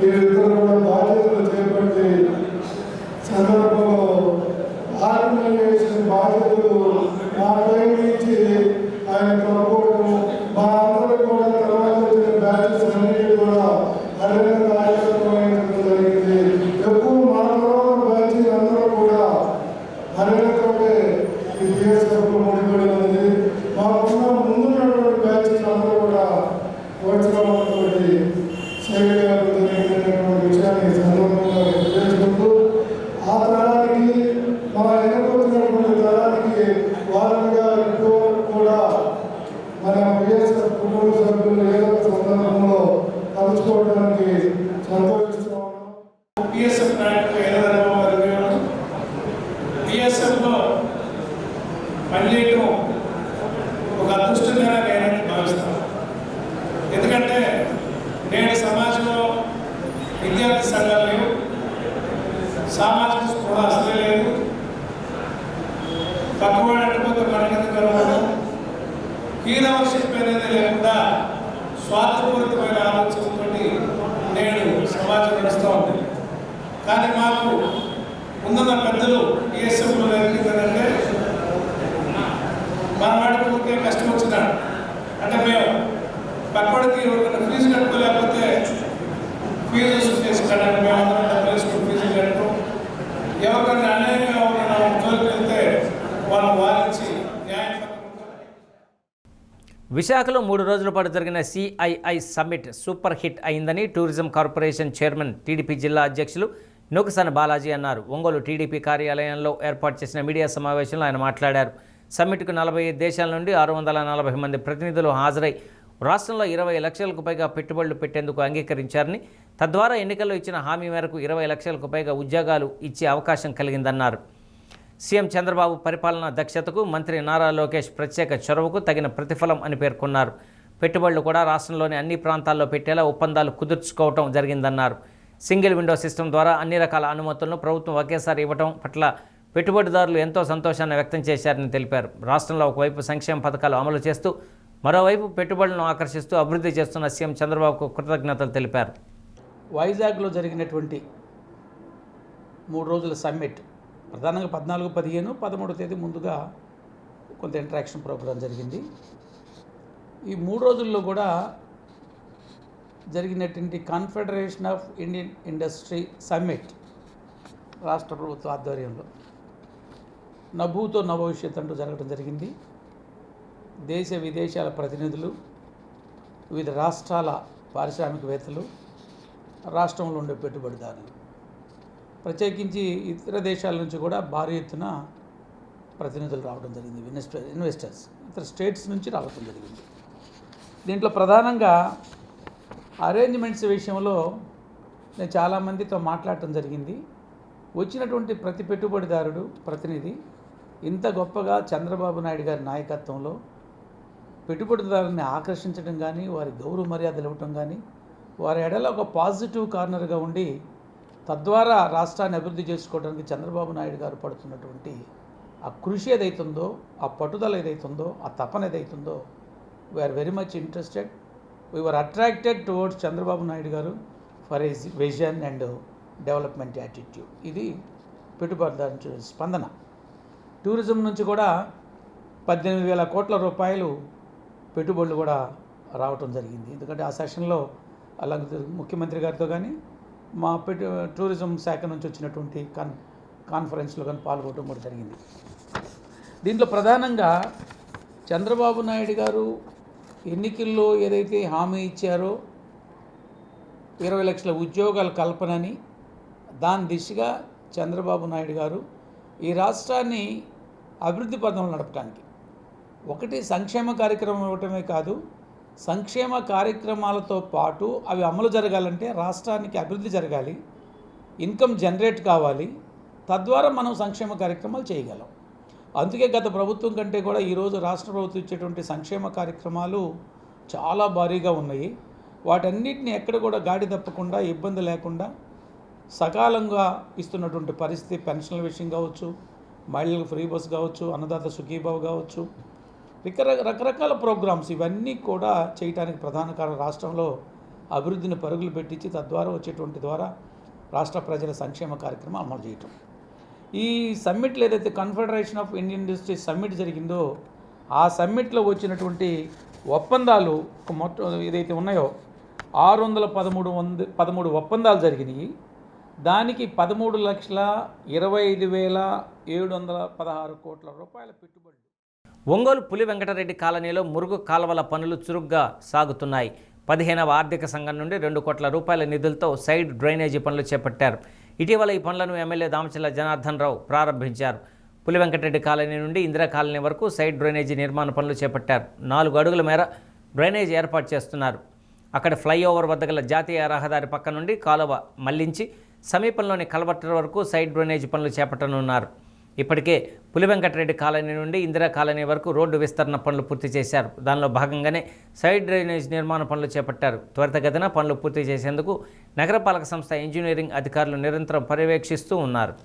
వీరిద్దరు కూడా బాధ్యతలు చేపట్టి సందర్భంలో ఆర్గనైజేషన్ బాధ్యతలు మా టైం నుంచి ఆయన తప్పడం మా అందరూ కూడా తర్వాత వచ్చిన బ్యాచెస్ అన్నిటి కూడా అదే కార్యక్రమం జరిగింది. ఎక్కువ మా తర్వాత బ్యాచ్ అందరూ కూడా అనేకమే ఈ బిఎస్ఎఫ్ ముడిపడి ఉంది. మాకున్న ముందున్నటువంటి బ్యాచ్ అందరూ కూడా ఓడ్చుకోవడానికి విషయాన్ని సందర్భంగా చేసుకుంటూ ఆ తరానికి మా వెనకొచ్చినటువంటి తరానికి వారంగా కూడా మన బిఎస్ఎఫ్ కుటుంబ సభ్యులు ఏదో సందర్భంలో కలుసుకోవడానికి సంతోషిస్తూ ఉన్నాం. బిఎస్ఎఫ్ నాయకులు ఏదైనా బిఎస్ఎఫ్లో పనిచేయటం ఒక అదృష్టంగా నేనని భావిస్తాను. ఎందుకంటే నేడు సమాజంలో విద్యార్థి సంఘాలు లేవు, సామాజిక స్పృహ అసలే లేదు, పక్కవాడు అంటుపోతే మనకెందుకు కలవడం, హీరోషిప్ అనేది లేకుండా స్వార్థపూరితమైన ఆలోచనతో నేడు సమాజం నడుస్తూ ఉంది. కానీ మాకు ముందున్న పెద్దలు బిఎస్ఎఫ్లో జరిగిందంటే మన వాడికి ఊరికే కష్టం వచ్చినాడు అంటే మేము పక్కడికి ఎవరికైనా ఫీజు కట్టుకోలేకపోతే ఫీజు చేసుకోవడానికి మేము అందరం డబ్బులు వేసుకుని ఫీజు కట్టడం, ఎవరికైనా అన్యాయంగా ఎవరైనా జోలికి వెళ్తే వాళ్ళు వారించి న్యాయం. విశాఖలో 3 రోజుల పాటు జరిగిన సిఐఐ సమ్మిట్ సూపర్ హిట్ అయిందని టూరిజం కార్పొరేషన్ చైర్మన్ టీడీపీ జిల్లా అధ్యక్షులు నూకసాని బాలాజీ అన్నారు. ఒంగోలు టీడీపీ కార్యాలయంలో ఏర్పాటు చేసిన మీడియా సమావేశంలో ఆయన మాట్లాడారు. సమ్మిట్కు 45 దేశాల నుండి 640 మంది ప్రతినిధులు హాజరై రాష్ట్రంలో 20 లక్షలకు పైగా పెట్టుబడులు పెట్టేందుకు అంగీకరించారని, తద్వారా ఎన్నికల్లో ఇచ్చిన హామీ మేరకు 20 లక్షలకు పైగా ఉద్యోగాలు ఇచ్చే అవకాశం కలిగిందన్నారు. సీఎం చంద్రబాబు పరిపాలనా దక్షతకు, మంత్రి నారా లోకేష్ ప్రత్యేక చొరవకు తగిన ప్రతిఫలం అని పేర్కొన్నారు. పెట్టుబడులు కూడా రాష్ట్రంలోని అన్ని ప్రాంతాల్లో పెట్టేలా ఒప్పందాలు కుదుర్చుకోవటం జరిగిందన్నారు. సింగిల్ విండో సిస్టమ్ ద్వారా అన్ని రకాల అనుమతులను ప్రభుత్వం ఒకేసారి ఇవ్వడం పట్ల పెట్టుబడిదారులు ఎంతో సంతోషాన్ని వ్యక్తం చేశారని తెలిపారు. రాష్ట్రంలో ఒకవైపు సంక్షేమ పథకాలు అమలు చేస్తూ మరోవైపు పెట్టుబడులను ఆకర్షిస్తూ అభివృద్ధి చేస్తున్న సీఎం చంద్రబాబుకు కృతజ్ఞతలు తెలిపారు. వైజాగ్లో జరిగినటువంటి 3 రోజుల సమ్మిట్ ప్రధానంగా 14, 15, 13 తేదీ ముందుగా కొంత ఇంటరాక్షన్ ప్రోగ్రాం జరిగింది. ఈ 3 రోజుల్లో కూడా జరిగినటువంటి confederation of Indian industry summit రాష్ట్ర ప్రభుత్వ ఆధ్వర్యంలో నభూతో నభవిష్యత్ అంటూ జరగడం జరిగింది. దేశ విదేశాల ప్రతినిధులు, వివిధ రాష్ట్రాల పారిశ్రామికవేత్తలు, రాష్ట్రంలో ఉండే పెట్టుబడిదారులు, ప్రత్యేకించి ఇతర దేశాల నుంచి కూడా భారీ ఎత్తున ప్రతినిధులు రావడం జరిగింది. ఇన్వెస్టర్స్ ఇతర స్టేట్స్ నుంచి రావడం జరిగింది. దీంట్లో ప్రధానంగా అరేంజ్మెంట్స్ విషయంలో నేను చాలామందితో మాట్లాడటం జరిగింది. వచ్చినటువంటి ప్రతి పెట్టుబడిదారుడు ప్రతినిధి ఇంత గొప్పగా చంద్రబాబు నాయుడు గారి నాయకత్వంలో పెట్టుబడిదారుని ఆకర్షించడం కానీ, వారి గౌరవ మర్యాదలు ఇవ్వటం కానీ, వారి ఎడల ఒక పాజిటివ్ కార్నర్గా ఉండి తద్వారా రాష్ట్రాన్ని అభివృద్ధి చేసుకోవడానికి చంద్రబాబు నాయుడు గారు పడుతున్నటువంటి ఆ కృషి ఏదైతుందో, ఆ పట్టుదల ఏదైతుందో, ఆ తపన ఏదైతుందో, we are very much interested, we are attracted towards Chandrababu Naidu గారు for his vision and development attitude. ఇది పెట్టుబడిదారు నుంచి స్పందన. టూరిజం నుంచి కూడా 18,000 కోట్ల రూపాయలు పెట్టుబడులు కూడా రావటం జరిగింది. ఎందుకంటే ఆ సెషన్లో అలాగే ముఖ్యమంత్రి గారితో కానీ, మా టూరిజం శాఖ నుంచి వచ్చినటువంటి కాన్ఫరెన్స్లో కానీ పాల్గొనడం కూడా జరిగింది. దీంట్లో ప్రధానంగా చంద్రబాబు నాయుడు గారు ఎన్నికల్లో ఏదైతే హామీ ఇచ్చారో 20 లక్షల ఉద్యోగాల కల్పనని, దాని దిశగా చంద్రబాబు నాయుడు గారు ఈ రాష్ట్రాన్ని అభివృద్ధి పథంలో నడపడానికి ఒకటి సంక్షేమ కార్యక్రమం ఇవ్వటమే కాదు, సంక్షేమ కార్యక్రమాలతో పాటు అవి అమలు జరగాలంటే రాష్ట్రానికి అభివృద్ధి జరగాలి, ఇన్కమ్ జనరేట్ కావాలి, తద్వారా మనం సంక్షేమ కార్యక్రమాలు చేయగలం. అందుకే గత ప్రభుత్వం కంటే కూడా ఈరోజు రాష్ట్ర ప్రభుత్వం ఇచ్చేటువంటి సంక్షేమ కార్యక్రమాలు చాలా భారీగా ఉన్నాయి. వాటన్నిటిని ఎక్కడ కూడా గాడి తప్పకుండా, ఇబ్బంది లేకుండా సకాలంగా ఇస్తున్నటువంటి పరిస్థితి. పెన్షన్ల విషయం కావచ్చు, మహిళలకు ఫ్రీ బస్ కావచ్చు, అన్నదాత సుఖీభావ్ కావచ్చు, రకరకాల ప్రోగ్రామ్స్ ఇవన్నీ కూడా చేయడానికి ప్రధాన కారణం రాష్ట్రంలో అభివృద్ధిని పరుగులు పెట్టించి తద్వారా వచ్చేటువంటి ద్వారా రాష్ట్ర ప్రజల సంక్షేమ కార్యక్రమం అమలు చేయటం. ఈ సమ్మిట్లో ఏదైతే confederation of Indian industry summit జరిగిందో ఆ సమ్మిట్లో వచ్చినటువంటి ఒప్పందాలు మొత్తం ఏదైతే ఉన్నాయో 613 ఒప్పందాలు జరిగినాయి. దానికి 13,25,716 కోట్ల రూపాయల పెట్టుబడులు. ఒంగోలు పులి వెంకటరెడ్డి కాలనీలో మురుగు కాలువల పనులు చురుగ్గా సాగుతున్నాయి. 15వ ఆర్థిక సంఘం నుండి 2 కోట్ల రూపాయల నిధులతో సైడ్ డ్రైనేజీ పనులు చేపట్టారు. ఇటీవల ఈ పనులను ఎమ్మెల్యే దామచల్ల జనార్దన్ రావు ప్రారంభించారు. పులి వెంకటరెడ్డి కాలనీ నుండి ఇందిరా కాలనీ వరకు సైడ్ డ్రైనేజీ నిర్మాణ పనులు చేపట్టారు. 4 అడుగుల మేర డ్రైనేజీ ఏర్పాటు చేస్తున్నారు. అక్కడ ఫ్లైఓవర్ వద్ద గల జాతీయ రహదారి పక్క నుండి కాలువ మళ్లించి సమీపంలోని కల్వర్టర్ వరకు సైడ్ డ్రైనేజీ పనులు చేపట్టనున్నారు. ఇప్పటికే పులి వెంకటరెడ్డి కాలనీ నుండి ఇందిరా కాలనీ వరకు రోడ్డు విస్తరణ పనులు పూర్తి చేశారు. దానిలో భాగంగానే సైడ్ డ్రైనేజ్ నిర్మాణ పనులు చేపట్టారు. త్వరితగతిన పనులు పూర్తి చేసేందుకు నగరపాలక సంస్థ ఇంజనీరింగ్ అధికారులు నిరంతరం పర్యవేక్షిస్తూ ఉన్నారు.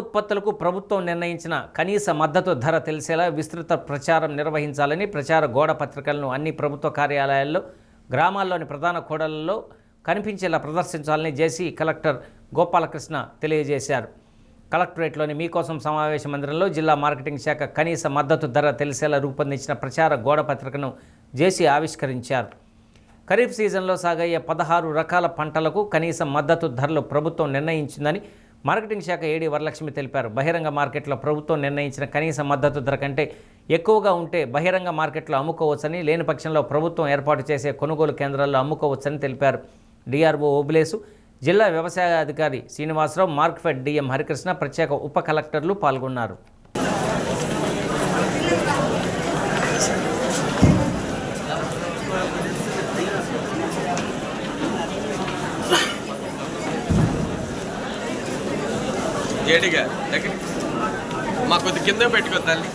ఉత్పత్తులకు ప్రభుత్వం నిర్ణయించిన కనీస మద్దతు ధర తెలిసేలా విస్తృత ప్రచారం నిర్వహించాలని ప్రచార గోడ పత్రికలను అన్ని ప్రభుత్వ కార్యాలయాల్లో, గ్రామాల్లోని ప్రధాన కూడళ్లలో కనిపించేలా ప్రదర్శించాలని జేసీ కలెక్టర్ గోపాలకృష్ణ తెలియజేశారు. కలెక్టరేట్లోని మీకోసం సమావేశ మందిరంలో జిల్లా మార్కెటింగ్ శాఖ కనీస మద్దతు ధర తెలిసేలా రూపొందించిన ప్రచార గోడ పత్రికను జేసీ ఆవిష్కరించారు. ఖరీఫ్ సీజన్లో సాగయ్యే 16 రకాల పంటలకు కనీస మద్దతు ధరలు ప్రభుత్వం నిర్ణయించిందని మార్కెటింగ్ శాఖ ఏడీ వరలక్ష్మి తెలిపారు. బహిరంగ మార్కెట్లో ప్రభుత్వం నిర్ణయించిన కనీస మద్దతు ధర కంటే ఎక్కువగా ఉంటే బహిరంగ మార్కెట్లో అమ్ముకోవచ్చని, లేని పక్షంలో ప్రభుత్వం ఏర్పాటు చేసే కొనుగోలు కేంద్రాల్లో అమ్ముకోవచ్చని తెలిపారు. డిఆర్ఓ ఓబులేసు, జిల్లా వ్యవసాయ అధికారి శ్రీనివాసరావు, మార్క్ఫెడ్ డిఎం హరికృష్ణ, ప్రత్యేక ఉప కలెక్టర్లు పాల్గొన్నారు. ఏడిగా దగ్గర మా కొద్ది కింద పెట్టుకో తల్లి.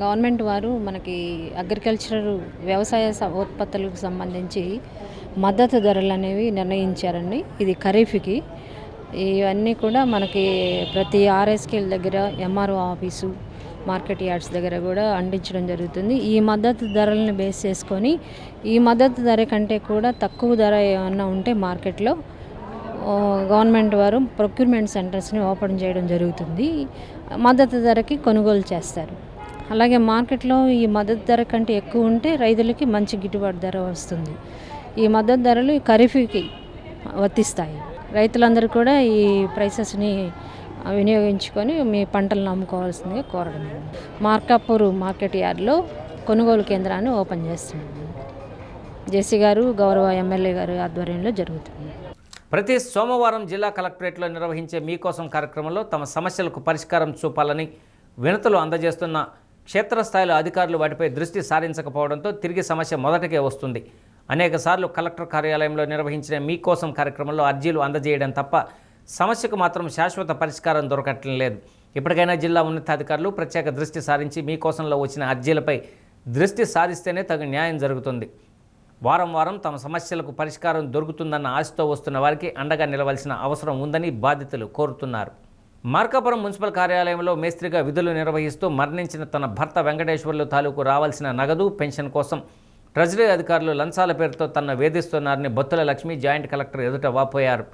గవర్నమెంట్ వారు మనకి అగ్రికల్చర్ వ్యవసాయ ఉత్పత్తులకు సంబంధించి మద్దతు ధరలు అనేవి నిర్ణయించారండి. ఇది ఖరీఫ్కి. ఇవన్నీ కూడా మనకి ప్రతి ఆర్ఎస్కేల దగ్గర, ఎంఆర్ఓ ఆఫీసు, మార్కెట్ యార్డ్స్ దగ్గర కూడా అందించడం జరుగుతుంది. ఈ మద్దతు ధరలను బేస్ చేసుకొని ఈ మద్దతు ధర కంటే కూడా తక్కువ ధర ఏమన్నా ఉంటే మార్కెట్లో గవర్నమెంట్ వారు ప్రొక్యూర్మెంట్ సెంటర్స్ని ఓపెన్ చేయడం జరుగుతుంది. మద్దతు ధరకి కొనుగోలు చేస్తారు. అలాగే మార్కెట్లో ఈ మద్దతు ధర కంటే ఎక్కువ ఉంటే రైతులకి మంచి గిట్టుబాటు ధర వస్తుంది. ఈ మద్దతు ధరలు ఖరీఫ్కి వర్తిస్తాయి. రైతులందరూ కూడా ఈ ప్రైసెస్ని వినియోగించుకొని మీ పంటలను అమ్ముకోవాల్సిందిగా కోరడం. మార్కాపూర్ మార్కెట్ యార్డ్లో కొనుగోలు కేంద్రాన్ని ఓపెన్ చేస్తున్నాము. జేసీ గారు, గౌరవ ఎమ్మెల్యే గారు ఆధ్వర్యంలో జరుగుతుంది. ప్రతి సోమవారం జిల్లా కలెక్టరేట్లో నిర్వహించే మీకోసం కార్యక్రమంలో తమ సమస్యలకు పరిష్కారం చూపాలని వినతులు అందజేస్తున్న క్షేత్రస్థాయిలో అధికారులు వాటిపై దృష్టి సారించకపోవడంతో తిరిగి సమస్య మొదటికే వస్తుంది. అనేకసార్లు కలెక్టర్ కార్యాలయంలో నిర్వహించిన మీకోసం కార్యక్రమంలో అర్జీలు అందజేయడం తప్ప సమస్యకు మాత్రం శాశ్వత పరిష్కారం దొరకట్లేదు లేదు. ఇప్పటికైనా జిల్లా ఉన్నతాధికారులు ప్రత్యేక దృష్టి సారించి మీకోసంలో వచ్చిన అర్జీలపై దృష్టి సారిస్తేనే తగు న్యాయం జరుగుతుంది. వారం వారం తమ సమస్యలకు పరిష్కారం దొరుకుతుందన్న ఆశతో వస్తున్న వారికి అండగా నిలవాల్సిన అవసరం ఉందని బాధితులు కోరుతున్నారు. మార్కాపురం మున్సిపల్ కార్యాలయంలో మేస్త్రిగా విధులు నిర్వహిస్తూ మరణించిన తన భర్త వెంకటేశ్వర్లు తాలూకు రావాల్సిన నగదు, పెన్షన్ కోసం ట్రెజరీ అధికారులు లంచాల పేరుతో తనను వేధిస్తున్నారని బొత్తుల లక్ష్మి జాయింట్ కలెక్టర్ ఎదుట వాపోయారు.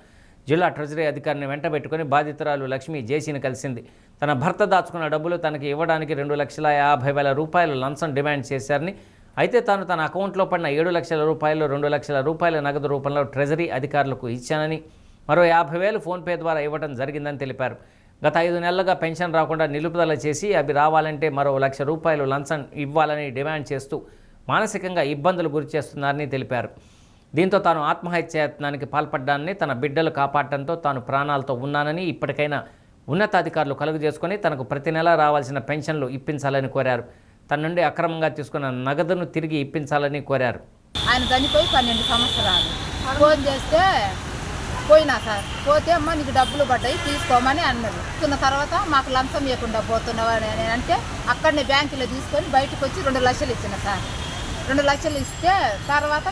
జిల్లా ట్రెజరీ అధికారిని వెంటబెట్టుకుని బాధితురాలు లక్ష్మి జేసీని కలిసింది. తన భర్త దాచుకున్న డబ్బులు తనకి ఇవ్వడానికి 2,50,000 రూపాయలు లంచం డిమాండ్ చేశారని, అయితే తాను తన అకౌంట్లో పడిన 7 లక్షల రూపాయలు 2 లక్షల రూపాయల నగదు రూపంలో ట్రెజరీ అధికారులకు ఇచ్చానని, మరో 50,000 ఫోన్పే ద్వారా ఇవ్వడం జరిగిందని తెలిపారు. గత 5 నెలలుగా పెన్షన్ రాకుండా నిలుపుదల చేసి అవి రావాలంటే మరో 1 లక్ష రూపాయలు లంచం ఇవ్వాలని డిమాండ్ చేస్తూ మానసికంగా ఇబ్బందులు గురి చేస్తున్నారని తెలిపారు. దీంతో తాను ఆత్మహత్యాయత్నానికి పాల్పడ్డానని, తన బిడ్డలు కాపాడటంతో తాను ప్రాణాలతో ఉన్నానని, ఇప్పటికైనా ఉన్నతాధికారులు కలుగు చేసుకుని తనకు ప్రతి నెల రావాల్సిన పెన్షన్లు ఇప్పించాలని కోరారు. తన నుండి అక్రమంగా తీసుకున్న నగదును తిరిగి ఇప్పించాలని కోరారు. ఆయన చనిపోయి 12 సంవత్సరాలు. ఫోన్ చేస్తే పోయినా సార్, పోతే అమ్మ నీకు డబ్బులు పడ్డాయి తీసుకోమని అన్నారు. తీసుకున్న తర్వాత మాకు లంచం ఇవ్వకుండా పోతున్నావా అని అంటే అక్కడనే బ్యాంకులో తీసుకొని బయటకు వచ్చి 2 లక్షలు ఇచ్చిన సార్. 2 లక్షలు ఇస్తే తర్వాత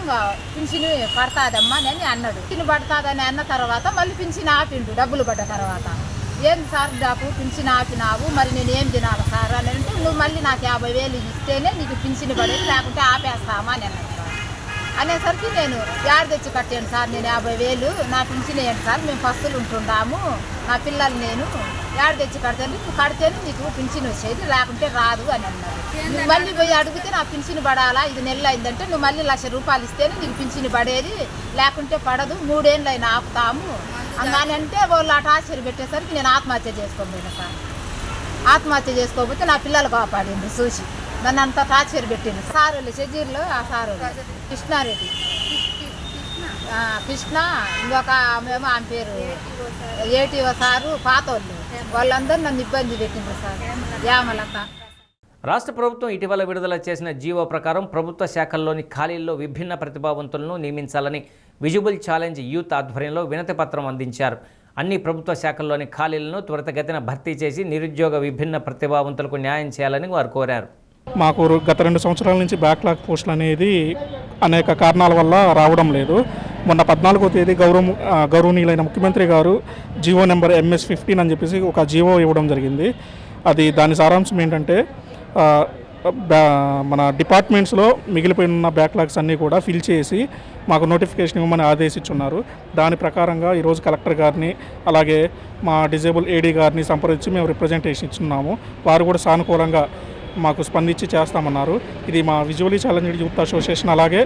పింఛను పడతాదమ్మా అని అన్నాడు. పింఛను పడతాదని అన్న తర్వాత మళ్ళీ పింఛను ఆపిండు. డబ్బులు పడ్డ తర్వాత ఏంది సార్ నాకు పింఛను ఆపినావు, మరి నేను ఏం తినాలి సార్ అని అంటే, నువ్వు మళ్ళీ నాకు 50,000 ఇస్తేనే నీకు పింఛను పడేది, లేకుంటే ఆపేస్తామా అని అన్నాడు సార్. అనేసరికి నేను యాడ్ తెచ్చి కట్టాను సార్, నేను 50,000 నా పింఛను వేయండి సార్, మేము పస్తులు ఉంటున్నాము, నా పిల్లలు నేను యాడ్ తెచ్చి కడతాను, నువ్వు కడితేనే నీకు పింఛను వచ్చేది, లేకుంటే రాదు అని అన్నాడు. నువ్వు మళ్ళీ పోయి అడిగితే నా పింఛను పడాలా, 5 నెలలు అయిందంటే నువ్వు మళ్ళీ 1 లక్ష రూపాయలు ఇస్తేనే నీకు పింఛను పడేది, లేకుంటే పడదు, 3 ఏళ్ళు అయినా ఆపుతాము అని అంటే వాళ్ళు ఆ టార్చర్ పెట్టేసరికి నేను ఆత్మహత్య చేసుకోబోయినా సార్. ఆత్మహత్య చేసుకోకపోతే నా పిల్లలు కాపాడింది చూసి నన్ను అంతా టార్చర్ పెట్టింది. సారోళ్ళు షెడ్యూల్లో ఆ సారోళ్ళు కృష్ణారెడ్డి, కృష్ణ, ఇంకొక మేము ఆమె పేరు ఏటీఓ సారు, పాతోళ్ళు, వాళ్ళందరూ నన్ను ఇబ్బంది పెట్టిండ్రు సార్. యామలత. రాష్ట్ర ప్రభుత్వం ఇటీవల విడుదల చేసిన జీవో ప్రకారం ప్రభుత్వ శాఖల్లోని ఖాళీల్లో విభిన్న ప్రతిభావంతులను నియమించాలని విజిబుల్ ఛాలెంజ్ యూత్ ఆధ్వర్యంలో వినతి పత్రం అందించారు. అన్ని ప్రభుత్వ శాఖల్లోని ఖాళీలను త్వరితగతిన భర్తీ చేసి నిరుద్యోగ విభిన్న ప్రతిభావంతులకు న్యాయం చేయాలని వారు కోరారు. మాకు గత 2 సంవత్సరాల నుంచి బ్యాక్లాగ్ పోస్టులు అనేది అనేక కారణాల వల్ల రావడం లేదు. మొన్న 14వ తేదీ గౌరవనీయులైన ముఖ్యమంత్రి గారు జీవో నెంబర్ MS-15 అని చెప్పేసి ఒక జీవో ఇవ్వడం జరిగింది. దాని సారాంశం ఏంటంటే మన డిపార్ట్మెంట్స్లో మిగిలిపోయిన బ్యాక్లాగ్స్ అన్నీ కూడా ఫిల్ చేసి మాకు నోటిఫికేషన్ ఇవ్వమని ఆదేశించున్నారు. దాని ప్రకారంగా ఈరోజు కలెక్టర్ గారిని అలాగే మా డిజేబుల్ ఏడీ గారిని సంప్రదించి మేము రిప్రజెంటేషన్ ఇచ్చున్నాము. వారు కూడా సానుకూలంగా మాకు స్పందించి చేస్తామన్నారు. ఇది మా విజువలీ ఛాలెంజ్డ్ యూత్ అసోసియేషన్ అలాగే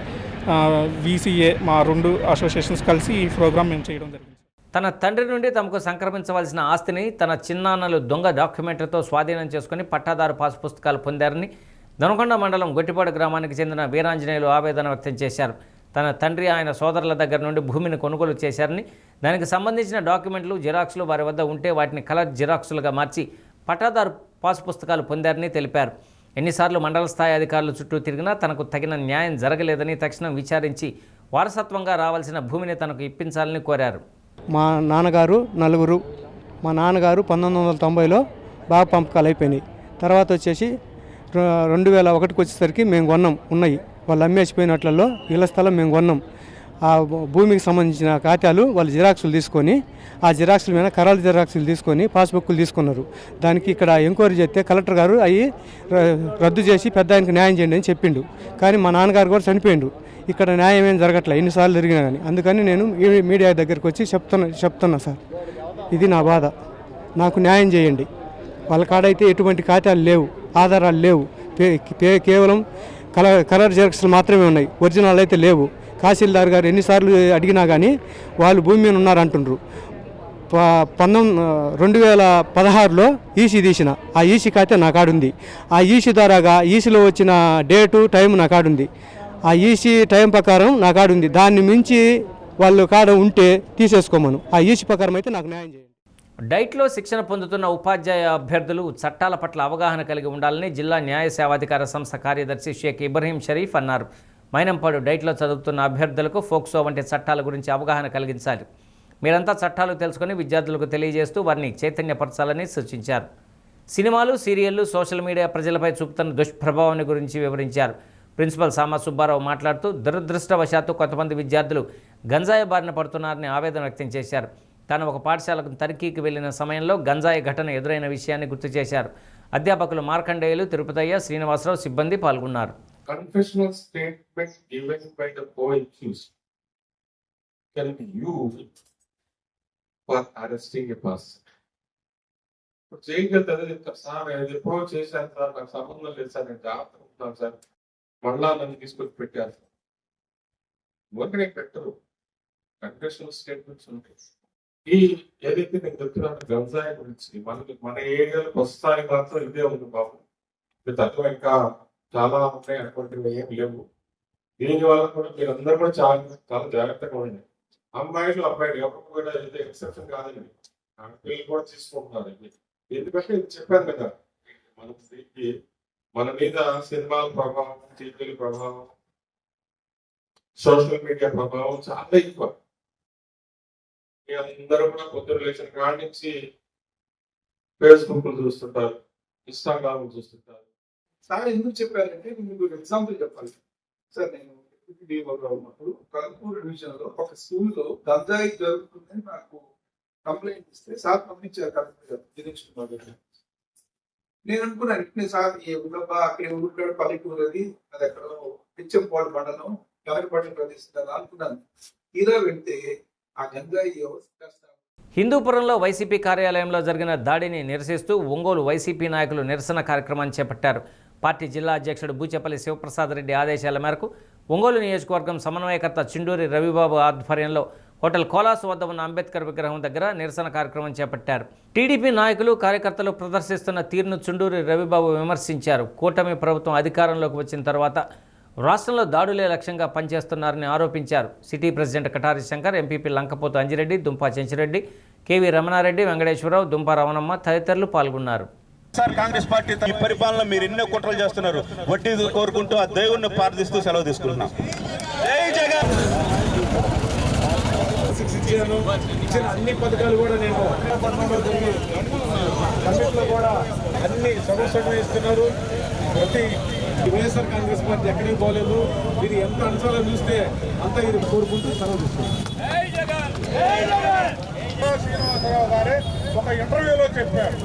VCA మా 2 అసోసియేషన్స్ కలిసి ఈ ప్రోగ్రాం మేము చేయడం జరిగింది. తన తండ్రి నుండి తమకు సంక్రమించవలసిన ఆస్తిని తన చిన్నాన్నలు దొంగ డాక్యుమెంట్లతో స్వాధీనం చేసుకుని పట్టాదారు పాస్ పుస్తకాలు పొందారని దొనకొండ మండలం గొట్టిపాడు గ్రామానికి చెందిన వీరాంజనేయులు ఆవేదన వ్యక్తం చేశారు. తన తండ్రి ఆయన సోదరుల దగ్గర నుండి భూమిని కొనుగోలు చేశారని, దానికి సంబంధించిన డాక్యుమెంట్లు జిరాక్స్లు వారి వద్ద ఉంటే వాటిని కలర్ జిరాక్సులుగా మార్చి పట్టాదారు పాస్ పుస్తకాలు పొందారని తెలిపారు. ఎన్నిసార్లు మండల స్థాయి అధికారులు చుట్టూ తిరిగినా తనకు తగిన న్యాయం జరగలేదని తక్షణం విచారించి వారసత్వంగా రావాల్సిన భూమిని తనకు ఇప్పించాలని కోరారు. మా నాన్నగారు 4, మా నాన్నగారు 1990లో బాగా పంపకాలు అయిపోయినాయి. తర్వాత వచ్చేసి 2001కి వచ్చేసరికి మేము కొన్నాం. ఉన్నాయి వాళ్ళు అమ్మేసిపోయినట్లలో ఇళ్ల స్థలం మేము కొన్నాం. ఆ భూమికి సంబంధించిన కాగితాలు వాళ్ళు జిరాక్సులు తీసుకొని ఆ జిరాక్సుల మీద కరాల జిరాక్సులు తీసుకొని పాస్బుక్లు తీసుకున్నారు. దానికి ఇక్కడ ఎంక్వైరీ చేస్తే కలెక్టర్ గారు అవి రద్దు చేసి పెద్ద ఆయనకు న్యాయం చేయండి అని చెప్పిండు. కానీ మా నాన్నగారు కూడా చనిపోయిండు. ఇక్కడ న్యాయం ఏం జరగట్లే ఎన్నిసార్లు జరిగినా కానీ. అందుకని నేను మీడియా దగ్గరికి వచ్చి చెప్తున్నా సార్, ఇది నా బాధ, నాకు న్యాయం చేయండి. వాళ్ళ కాడైతే ఎటువంటి కాగితాలు లేవు, ఆధారాలు లేవు, కేవలం కలర్ జిరాక్సులు మాత్రమే ఉన్నాయి, ఒరిజినల్ అయితే లేవు. తహసీల్దార్ గారు ఎన్నిసార్లు అడిగినా కానీ వాళ్ళు భూమి మీద ఉన్నారంటుండ్రు. 2016లో ఈసీ తీసిన ఆ ఈసీ కాగితే నా కాడుంది. ఆ ఈసీ ద్వారాగా ఈసీలో వచ్చిన డేటు టైం నా కాడుంది. ఆ ఈసీ టైం ప్రకారం నా కాడుంది. దాన్ని మించి వాళ్ళు కాడ ఉంటే తీసేసుకోమను. ఆ ఈసీ ప్రకారం అయితే నాకు న్యాయం చేయండి. డైట్లో శిక్షణ పొందుతున్న ఉపాధ్యాయ అభ్యర్థులు చట్టాల పట్ల అవగాహన కలిగి ఉండాలని జిల్లా న్యాయ సేవాధికార సంస్థ కార్యదర్శి షేక్ ఇబ్రహీం షరీఫ్ అన్నారు. మైనంపాడు డైట్లో చదువుతున్న అభ్యర్థులకు ఫోక్సో వంటి చట్టాల గురించి అవగాహన కలిగించాలి. మీరంతా చట్టాలు తెలుసుకొని విద్యార్థులకు తెలియజేస్తూ వారిని చైతన్యపరచాలని సూచించారు. సినిమాలు, సీరియళ్లు, సోషల్ మీడియా ప్రజలపై చూపుతున్న దుష్ప్రభావాన్ని గురించి వివరించారు. ప్రిన్సిపల్ సామా సుబ్బారావు మాట్లాడుతూ దురదృష్టవశాత్తు కొంతమంది విద్యార్థులు గంజాయి బారిన పడుతున్నారని ఆవేదన వ్యక్తం చేశారు. తాను ఒక పాఠశాలకు తనిఖీకి వెళ్లిన సమయంలో గంజాయి ఘటన ఎదురైన విషయాన్ని గుర్తు చేశారు. అధ్యాపకులు మార్కండేయులు, తిరుపతయ్య, శ్రీనివాసరావు సిబ్బంది పాల్గొన్నారు. Confessional statement given by the co-accused can be used for arresting a person. జైలుకి వెళ్తే అదే చెప్తారు సార్, నేను ఎప్పుడో చేశాను సార్, నాకు సంబంధం లేదు సార్, నేను జాగ్రత్తగా ఉంటాను సార్, మళ్ళా నన్ను తీసుకొచ్చి పెట్టారు సార్. ఊరికనే పెట్టరు, కన్ఫెషనల్ స్టేట్మెంట్స్ ఉంటాయి. ఈ ఏదైతే నేను చెప్తున్నాను గంజాయి గురించి మన ఏరియాలో ప్రస్తుతానికి మాత్రం ఇదే ఉంది బాబు. తత్వం ఇంకా చాలా ఉంటాయి, అటువంటివి ఏం లేవు. దీనివల్ల కూడా మీరందరూ కూడా చాలా జాగ్రత్తగా ఉండండి. అమ్మాయిలు అబ్బాయిలు ఎవరు కూడా అయితే ఎక్సెప్షన్ కాదండి, పిల్లలు కూడా తీసుకుంటున్నారు. ఎందుకంటే ఇది చెప్పాను కదా, మన మీద సినిమాల ప్రభావం, టీవీల ప్రభావం, సోషల్ మీడియా ప్రభావం చాలా ఎక్కువ. అందరూ కూడా కొత్త రిలేషన్ కాడి నుంచి ఫేస్బుక్లు చూస్తుంటారు, ఇన్స్టాగ్రామ్ చూస్తుంటారు. సార్ ఎందుకు చెప్పారంటే మీకు ఎగ్జాంపుల్ చెప్పాలి సార్. నేను ఉన్నప్పుడు కల్పూర్ డివిజన్ లో ఒక స్కూల్లో గంజాయి జరుగుతుందని నాకు కంప్లైంట్ ఇస్తే సార్ పంపించారు కలెక్టర్ గారు. నేను అనుకున్నాను ఇట్నే సార్ ఈ ఊళ్ళబ్బా అక్కడ ఊరికాడు పల్లెటూరు అది ఎక్కడో పిచ్చంపాడు మండలం కలకపట్ల ప్రదేశం అనుకున్నాను. తీరా వెళ్తే ఆ గంజాయి హిందూపురంలో వైసీపీ కార్యాలయంలో జరిగిన దాడిని నిరసిస్తూ ఒంగోలు వైసీపీ నాయకులు నిరసన కార్యక్రమాన్ని చేపట్టారు. పార్టీ జిల్లా అధ్యక్షుడు బూచేపల్లి శివప్రసాద్ రెడ్డి ఆదేశాల మేరకు ఒంగోలు నియోజకవర్గం సమన్వయకర్త చిండూరి రవిబాబు ఆధ్వర్యంలో హోటల్ కోలాసు వద్ద ఉన్న అంబేద్కర్ విగ్రహం దగ్గర నిరసన కార్యక్రమం చేపట్టారు. టీడీపీ నాయకులు, కార్యకర్తలు ప్రదర్శిస్తున్న తీరును చిండూరి రవిబాబు విమర్శించారు. కూటమి ప్రభుత్వం అధికారంలోకి వచ్చిన తర్వాత రాష్ట్రంలో దాడులే లక్ష్యంగా పనిచేస్తున్నారని ఆరోపించారు. City president Katari Shankar, MPP Lankapothu Anjireddy, Dumpa Chenchireddy, KV Ramanareddy, Venkateswararao, Dumpa Ramanamma తదితరులు పాల్గొన్నారు. సార్ కాంగ్రెస్ పార్టీ ఈ పరిపాలన మీరు ఎన్నో కుట్రలు చేస్తున్నారు. వడ్డీ కోరుకుంటూ ఆ దేవుణ్ణి ప్రార్థిస్తూ సెలవు తీసుకుంటున్నాం. జై జగన్. ఇచ్చాను. ఇచ్చిన అన్ని పథకాలు కూడా నేను కమిటీలో కూడా అన్ని సగం ఇస్తున్నారు. ప్రతి వైఎస్ఆర్ కాంగ్రెస్ పార్టీ ఎక్కడికి పోలేదు. ఇది ఎంత అంశాలను చూస్తే అంత ఇది కోరుకుంటూ సెలవు శ్రీనివాసరావు గారే ఒక ఇంటర్వ్యూలో చెప్పారు,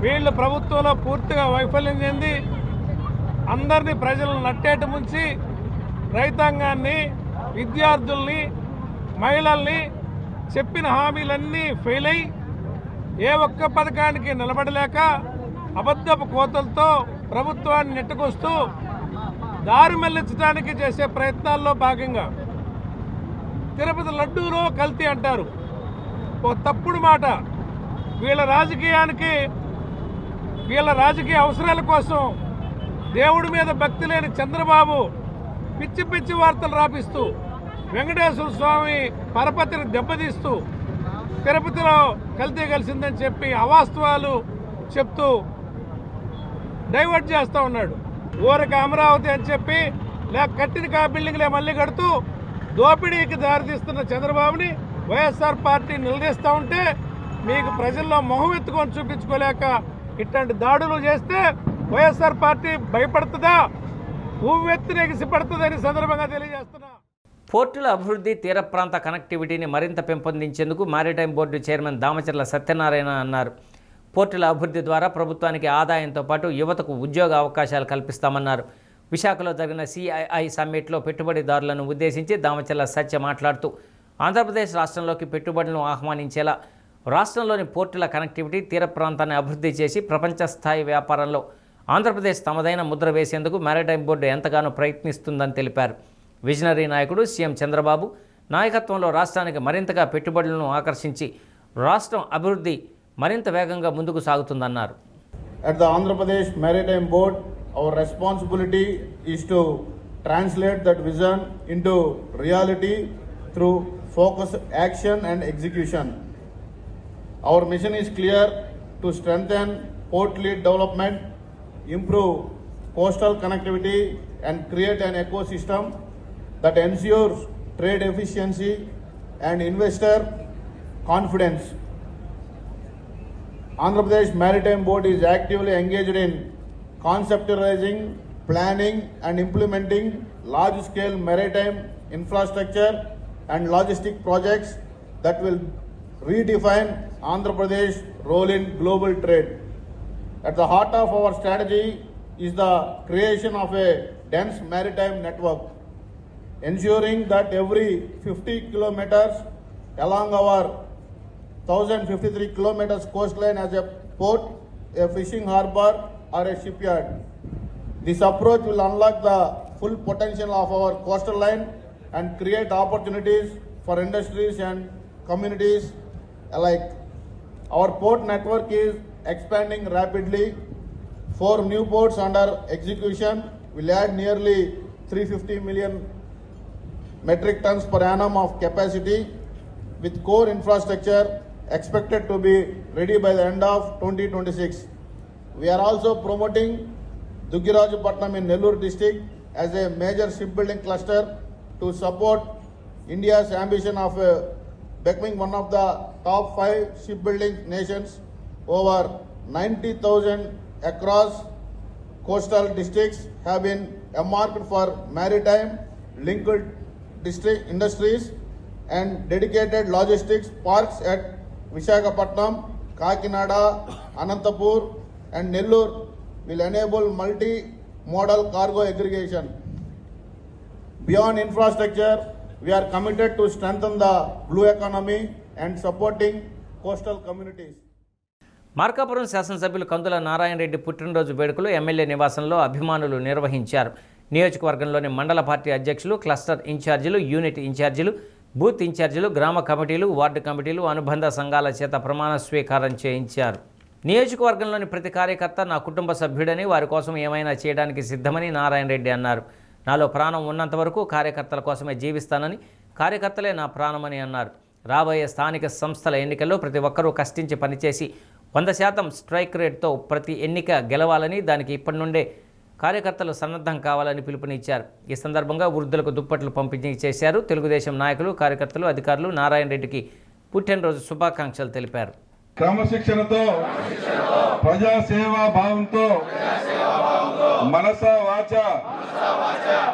వీళ్ళు ప్రభుత్వంలో పూర్తిగా వైఫల్యం చెంది అందరినీ ప్రజలను నట్టేట ముంచి రైతాంగాన్ని, విద్యార్థుల్ని, మహిళల్ని చెప్పిన హామీలన్నీ ఫెయిల్ అయి ఏ ఒక్క పథకానికి నిలబడలేక అబద్ధపు కోతలతో ప్రభుత్వాన్ని నెట్టుకొస్తూ దారి మళ్లించడానికి చేసే ప్రయత్నాల్లో భాగంగా తిరుపతి లడ్డూలో కల్తీ అంటారు. ఓ తప్పుడు మాట. వీళ్ళ రాజకీయ అవసరాల కోసం దేవుడి మీద భక్తి లేని చంద్రబాబు పిచ్చి పిచ్చి వార్తలు రాపిస్తూ వెంకటేశ్వర స్వామి పరపతిని దెబ్బతీస్తూ తిరుపతిలో కల్తీ కలిసిందని చెప్పి అవాస్తవాలు చెప్తూ డైవర్ట్ చేస్తూ ఉన్నాడు. ఊరికి అమరావతి అని చెప్పి లేక కట్టిన బిల్డింగ్లే మళ్ళీ కడుతూ దోపిడీకి దారితీస్తున్న చంద్రబాబుని వైఎస్ఆర్ పార్టీ నిలదీస్తూ ఉంటే మీకు ప్రజల్లో మొహం ఎత్తుకొని చూపించుకోలేక ఇట్లాంటి దాడులు చేస్తే వైఎస్ఆర్ పార్టీ భయపడుతుందా, ఉవ్వెత్తున ఎగిసిపడుతుందని సందర్భంగా తెలియజేస్తున్నా. పోర్టుల అభివృద్ధి, తీర ప్రాంత కనెక్టివిటీని మరింత పెంపొందించేందుకు maritime board chairman Damacharla Satyanarayana అన్నారు. పోర్టుల అభివృద్ధి ద్వారా ప్రభుత్వానికి ఆదాయంతో పాటు యువతకు ఉద్యోగ అవకాశాలు కల్పిస్తామన్నారు. విశాఖలో జరిగిన CII సమ్మిట్లో పెట్టుబడిదారులను ఉద్దేశించి దామచర్ల సత్య మాట్లాడుతూ ఆంధ్రప్రదేశ్ రాష్ట్రంలోకి పెట్టుబడులను ఆహ్వానించేలా రాష్ట్రంలోని పోర్టుల కనెక్టివిటీ, తీర ప్రాంతాన్ని అభివృద్ధి చేసి ప్రపంచ స్థాయి వ్యాపారంలో ఆంధ్రప్రదేశ్ తమదైన ముద్ర వేసేందుకు మారిటైమ్ బోర్డు ఎంతగానో ప్రయత్నిస్తుందని తెలిపారు. విజనరీ నాయకుడు సీఎం చంద్రబాబు నాయకత్వంలో రాష్ట్రానికి మరింతగా పెట్టుబడులను ఆకర్షించి రాష్ట్రం అభివృద్ధి మరింత వేగంగా ముందుకు సాగుతుందన్నారు. At the Andhra Pradesh Maritime Board, our responsibility is to translate that vision into reality through focused action and execution. Our mission is clear: to strengthen port-led development, improve coastal connectivity, and create an ecosystem that ensures trade efficiency and investor confidence. Andhra Pradesh Maritime Board is actively engaged in conceptualizing, planning and implementing large-scale maritime infrastructure and logistic projects that will redefine Andhra Pradesh's role in global trade. At the heart of our strategy is the creation of a dense maritime network, ensuring that every 50 kilometers along our 1,053 kilometers coastline has a port, a fishing harbor or a shipyard. This approach will unlock the full potential of our coastal line and create opportunities for industries and communities alike. Our port network is expanding rapidly. 4 new ports under execution will add nearly 350 million metric tons per annum of capacity, with core infrastructure expected to be ready by the end of 2026. We are also promoting Dugirajapatnam in Nellore district as a major shipbuilding cluster to support India's ambition of becoming one of the top 5 shipbuilding nations. Over 90,000 across coastal districts have been earmarked for maritime linked district industries, and dedicated logistics parks at Visakhapatnam, Kakinada, Anantapur and Nellore will enable multi-modal cargo aggregation. Beyond infrastructure, we are committed to strengthen the blue economy and supporting coastal communities. Markapuram శాసనసభ్యులు కందుల నారాయణ రెడ్డి పుట్టినరోజు వేడుకలు MLA నివాసంలో అభిమానులు నిర్వహించారు. నియోజకవర్గంలోని మండల party అధ్యక్షులు, cluster ఇన్ఛార్జీలు, యూనిట్ ఇన్ఛార్జీలు, బూత్ ఇన్ఛార్జీలు, గ్రామ కమిటీలు, వార్డు కమిటీలు, అనుబంధ సంఘాల చేత ప్రమాణ స్వీకారం చేయించారు. నియోజకవర్గంలోని ప్రతి కార్యకర్త నా కుటుంబ సభ్యుడని, వారి కోసం ఏమైనా చేయడానికి సిద్ధమని నారాయణ రెడ్డి అన్నారు. నాలో ప్రాణం ఉన్నంత వరకు కార్యకర్తల కోసమే జీవిస్తానని, కార్యకర్తలే నా ప్రాణమని అన్నారు. రాబోయే స్థానిక సంస్థల ఎన్నికల్లో ప్రతి ఒక్కరూ కష్టించి పనిచేసి 100% స్ట్రైక్ రేట్తో ప్రతి ఎన్నిక గెలవాలని, దానికి ఇప్పటి నుండే కార్యకర్తలు సన్నద్ధం కావాలని పిలుపునిచ్చారు. ఈ సందర్భంగా వృద్ధులకు దుప్పట్లు పంపిణీ చేశారు. తెలుగుదేశం నాయకులు, కార్యకర్తలు, అధికారులు నారాయణ రెడ్డికి పుట్టినరోజు శుభాకాంక్షలు తెలిపారు. క్రమశిక్షణతో, ప్రజాసేవా భావంతో, మనస వాచ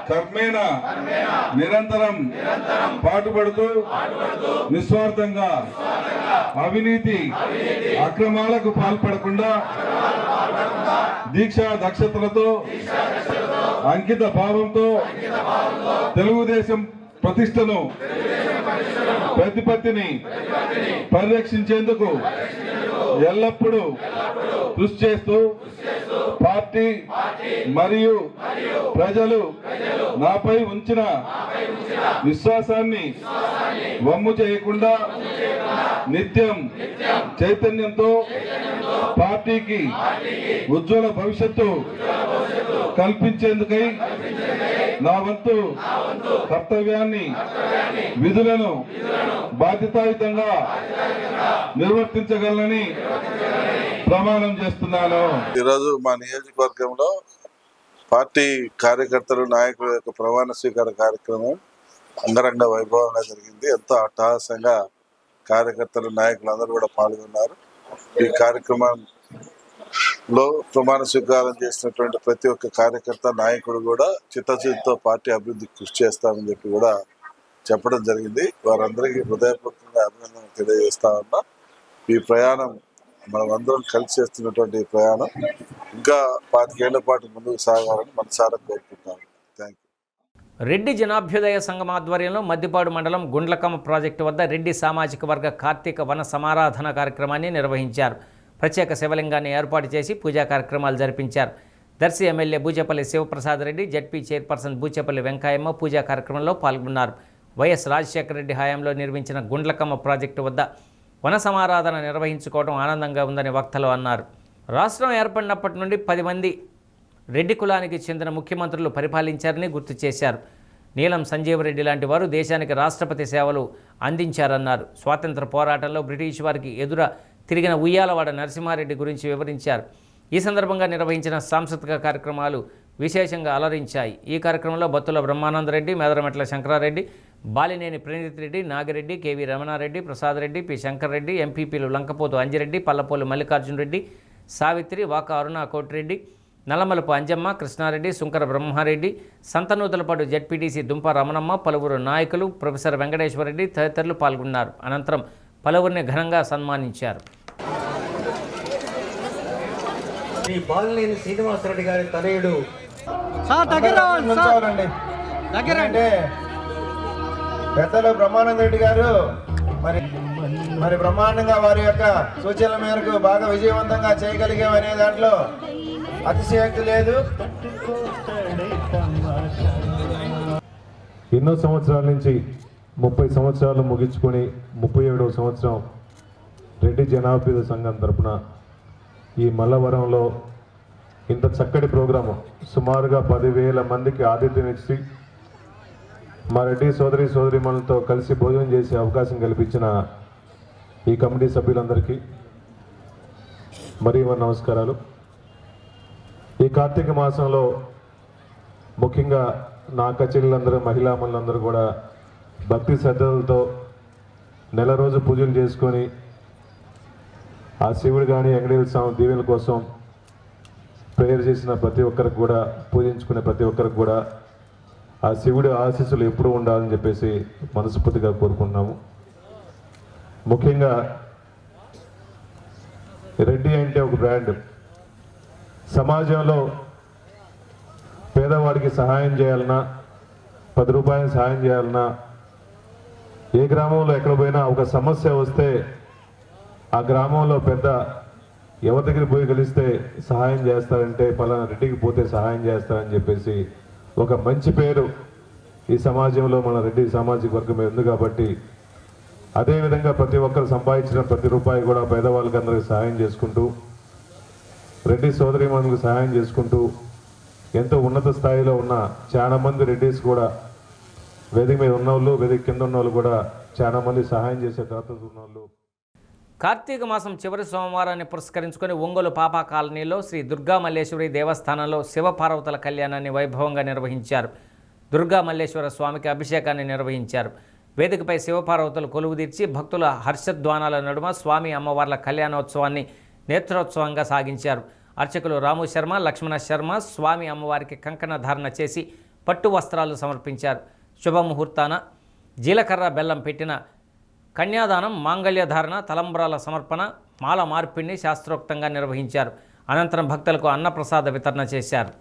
కర్మేణ నిరంతరం పాటుపడుతూ నిస్వార్థంగా అవినీతి అక్రమాలకు పాల్పడకుండా దీక్షా దక్షతలతో, అంకిత భావంతో తెలుగుదేశం ప్రతిష్టను, ప్రతిపత్తిని పరిరక్షించేందుకు ఎల్లప్పుడూ కృషి చేస్తూ పార్టీ మరియు ప్రజలు నాపై ఉంచిన విశ్వాసాన్ని వమ్ము చేయకుండా నిత్యం చైతన్యంతో పార్టీకి ఉజ్వల భవిష్యత్తు కల్పించేందుకై నా వంతు కర్తవ్యాన్ని, విధులను బాధ్యతాయుతంగా నిర్వర్తించగలనని ప్రమాణం చేస్తున్నాను. ఈరోజు మా నియోజకవర్గంలో పార్టీ కార్యకర్తలు, నాయకుల యొక్క ప్రమాణ స్వీకార కార్యక్రమం అంగరంగ వైభవంగా జరిగింది. ఎంతో అట్టహాసంగా కార్యకర్తలు, నాయకులు అందరూ కూడా పాల్గొన్నారు. ఈ కార్యక్రమంలో ప్రమాణ స్వీకారం చేసినటువంటి ప్రతి ఒక్క కార్యకర్త, నాయకుడు కూడా చిత్తశుద్ధితో పార్టీ అభివృద్ధికి కృషి చేస్తామని చెప్పి కూడా చెప్పడం జరిగింది. వారందరికీ హృదయపూర్వకంగా అభినందనలు తెలియజేస్తా ఉన్నా. ఈ ప్రయాణం మనం అందరం కలిసి చేస్తున్నటువంటి ఈ ప్రయాణం ఇంకా 25 ఏళ్ల పాటు ముందుకు సాగాలని మనసారా కోరుకుంటాను. Thank you. రెడ్డి జనాభ్యుదయ సంఘం ఆధ్వర్యంలో మద్దిపాడు మండలం గుండ్లకమ్మ ప్రాజెక్టు వద్ద రెడ్డి సామాజిక వర్గ కార్తీక వన సమారాధన కార్యక్రమాన్ని నిర్వహించారు. ప్రత్యేక శివలింగాన్ని ఏర్పాటు చేసి పూజా కార్యక్రమాలు జరిపించారు. Darsi MLA Bucheppalli Sivaprasad Reddy, ZP chairperson Bucheppalli Venkayyamma పూజా కార్యక్రమంలో పాల్గొన్నారు. వైఎస్ రాజశేఖర రెడ్డి హయాంలో నిర్మించిన గుండ్లకమ్మ ప్రాజెక్టు వద్ద వన సమారాధన నిర్వహించుకోవడం ఆనందంగా ఉందని వక్తలు అన్నారు. రాష్ట్రం ఏర్పడినప్పటి నుండి 10 మంది రెడ్డి కులానికి చెందిన ముఖ్యమంత్రులు పరిపాలించారని గుర్తు చేశారు. నీలం సంజీవరెడ్డి లాంటి వారు దేశానికి రాష్ట్రపతి సేవలు అందించారన్నారు. స్వాతంత్ర పోరాటంలో బ్రిటిష్ వారికి ఎదుర తిరిగిన ఉయ్యాలవాడ నరసింహారెడ్డి గురించి వివరించారు. ఈ సందర్భంగా నిర్వహించిన సాంస్కృతిక కార్యక్రమాలు విశేషంగా అలరించాయి. ఈ కార్యక్రమంలో బత్తుల బ్రహ్మానందరెడ్డి, మేదరమెట్ల శంకరారెడ్డి, బాలినేని ప్రణీత్ రెడ్డి, నాగిరెడ్డి, కేవీ రమణారెడ్డి, ప్రసాద్ రెడ్డి, పి శంకర్ రెడ్డి, ఎంపీపీలు లంకపోతు అంజిరెడ్డి, పల్లపోలు మల్లికార్జున రెడ్డి, సావిత్రి, వాక అరుణ కోటిరెడ్డి, నల్లమలపు అంజమ్మ, కృష్ణారెడ్డి, సుంకర బ్రహ్మారెడ్డి, సంతనూతలపాడు జడ్పీటీసీ దుంప రమణమ్మ, పలువురు నాయకులు, ప్రొఫెసర్ వెంకటేశ్వరరెడ్డి తదితరులు పాల్గొన్నారు. అనంతరం పలువురిని ఘనంగా సన్మానించారు. శ్రీ బాలినేని శ్రీనివాసరెడ్డి గారి తనయుడు పెద్దలు బ్రహ్మానంద రెడ్డి గారు మరి బ్రహ్మాండంగా వారి యొక్క సూచనల మేరకు బాగా విజయవంతంగా చేయగలిగామనే దాంట్లో అతిశయోక్తి లేదు. ఎన్నో సంవత్సరాల నుంచి 30 సంవత్సరాలు ముగించుకొని 37వ సంవత్సరం రెడ్డి జనాభ్యుదయ సంఘం తరపున ఈ మల్లవరంలో ఇంత చక్కటి ప్రోగ్రాము సుమారుగా 10,000 మందికి ఆతిథ్యమిచ్చి మా రెడ్డి సోదరీమణులతో కలిసి భోజనం చేసే అవకాశం కల్పించిన ఈ కమిటీ సభ్యులందరికీ మరియు నమస్కారాలు. ఈ కార్తీక మాసంలో ముఖ్యంగా నా కచేరీలందరూ, మహిళామణులందరూ కూడా భక్తి శ్రద్ధలతో నెల రోజు పూజలు చేసుకొని ఆ శివుడు కానీ వెంకటేశ్వర స్వామి దీవెల కోసం ప్రేయర్ చేసిన ప్రతి ఒక్కరికి కూడా, పూజించుకునే ప్రతి ఒక్కరికి కూడా ఆ శివుడి ఆశీస్సులు ఎప్పుడూ ఉండాలని చెప్పేసి మనస్ఫూర్తిగా కోరుకుంటున్నాము. ముఖ్యంగా రెడ్డి అంటే ఒక బ్రాండ్. సమాజంలో పేదవాడికి సహాయం చేయాలన్నా, 10 రూపాయలు సహాయం చేయాలన్నా, ఏ గ్రామంలో ఎక్కడ పోయినా ఒక సమస్య వస్తే ఆ గ్రామంలో పెద్ద ఎవరి దగ్గర పోయి కలిస్తే సహాయం చేస్తారంటే పలానా రెడ్డికి పోతే సహాయం చేస్తారని చెప్పేసి ఒక మంచి పేరు ఈ సమాజంలో మన రెడ్డి సామాజిక వర్గం ఉంది. కాబట్టి అదేవిధంగా ప్రతి ఒక్కరు సంపాదించిన ప్రతి రూపాయి కూడా పేదవాళ్ళకి అందరికీ సహాయం చేసుకుంటూ, రెడ్డి సోదరీమణులకు సహాయం చేసుకుంటూ ఎంతో ఉన్నత స్థాయిలో ఉన్న చాలా మంది రెడ్డిస్ కూడా, వేదిక మీద ఉన్నవాళ్ళు, వేదిక కింద ఉన్న వాళ్ళు కూడా చాలా మంది సహాయం చేసే తాతలు ఉన్నవాళ్ళు. కార్తీక మాసం చివరి సోమవారాన్ని పురస్కరించుకొని ఒంగోలు పాపా కాలనీలో శ్రీ దుర్గా మల్లేశ్వరి దేవస్థానంలో శివపార్వతుల కళ్యాణాన్ని వైభవంగా నిర్వహించారు. దుర్గా మల్లేశ్వర స్వామికి అభిషేకాన్ని నిర్వహించారు. వేదికపై శివపార్వతులు కొలువుదీర్చి భక్తుల హర్షధ్వానాల నడుమ స్వామి అమ్మవార్ల కళ్యాణోత్సవాన్ని నేత్రోత్సవంగా సాగించారు. అర్చకులు రాము శర్మ, లక్ష్మణ శర్మ స్వామి అమ్మవారికి కంకణ ధారణ చేసి పట్టు వస్త్రాలు సమర్పించారు. శుభముహూర్తాన జీలకర్ర బెల్లం పెట్టిన కన్యాదానం, మాంగళ్యధారణ, తలంబ్రాల సమర్పణ, మాల మార్పిడిని శాస్త్రోక్తంగా నిర్వహించారు. అనంతరం భక్తులకు అన్నప్రసాద వితరణ చేశారు.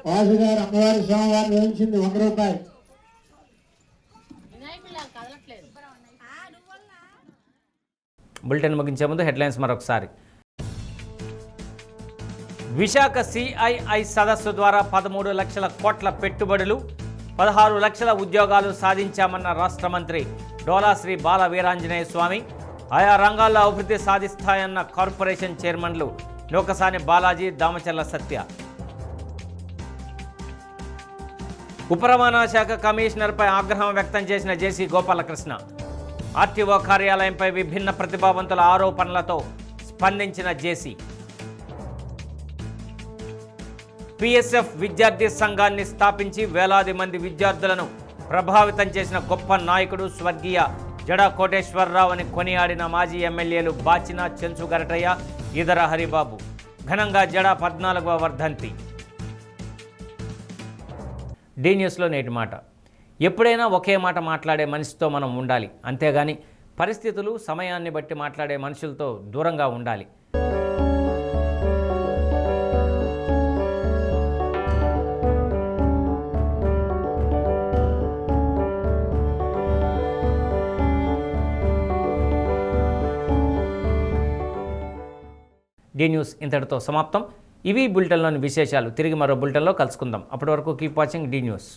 వాసుగారు అమ్మవారి స్వామివారిని వేయించింది 100 రూపాయలు. బులెటిన్ ముగించే ముందు హెడ్లైన్స్ మరొకసారి. విశాఖ సిఐఐ సదస్సు ద్వారా 13 లక్షల కోట్ల పెట్టుబడులు, 16 లక్షల ఉద్యోగాలు సాధించామన్న రాష్ట్ర మంత్రి డోలా శ్రీ బాల వీరాంజనేయ స్వామి. ఆయా రంగాల్లో అభివృద్ధి సాధిస్తాయన్న కార్పొరేషన్ చైర్మన్లు లోకసాని బాలాజీ, దామచర్ల సత్య. ఉప రవాణా శాఖ కమిషనర్పై ఆగ్రహం వ్యక్తం చేసిన జేసీ గోపాలకృష్ణ. ఆర్టీఓ కార్యాలయంపై విభిన్న ప్రతిభావంతుల ఆరోపణలతో స్పందించిన జేసీ. పిఎస్ఎఫ్ విద్యార్థి సంఘాన్ని స్థాపించి వేలాది మంది విద్యార్థులను ప్రభావితం చేసిన గొప్ప నాయకుడు స్వర్గీయ జడా కోటేశ్వరరావు అని కొనియాడిన మాజీ ఎమ్మెల్యేలు బాచిన, చెంచు గరటయ్య, ఈదర హరిబాబు. ఘనంగా జడా 14వ వర్ధంతి. డి న్యూస్లో నేటి మాట. ఎప్పుడైనా ఒకే మాట మాట్లాడే మనిషితో మనం ఉండాలి, అంతేగాని పరిస్థితులు, సమయాన్ని బట్టి మాట్లాడే మనుషులతో దూరంగా ఉండాలి. డి న్యూస్ ఇంతటితో సమాప్తం. ఇవి బులెటిన్లోని విశేషాలు. తిరిగి మరో బులెటిన్లో కలుసుకుందాం. అప్పటి వరకు కీప్ వాచింగ్ డి న్యూస్.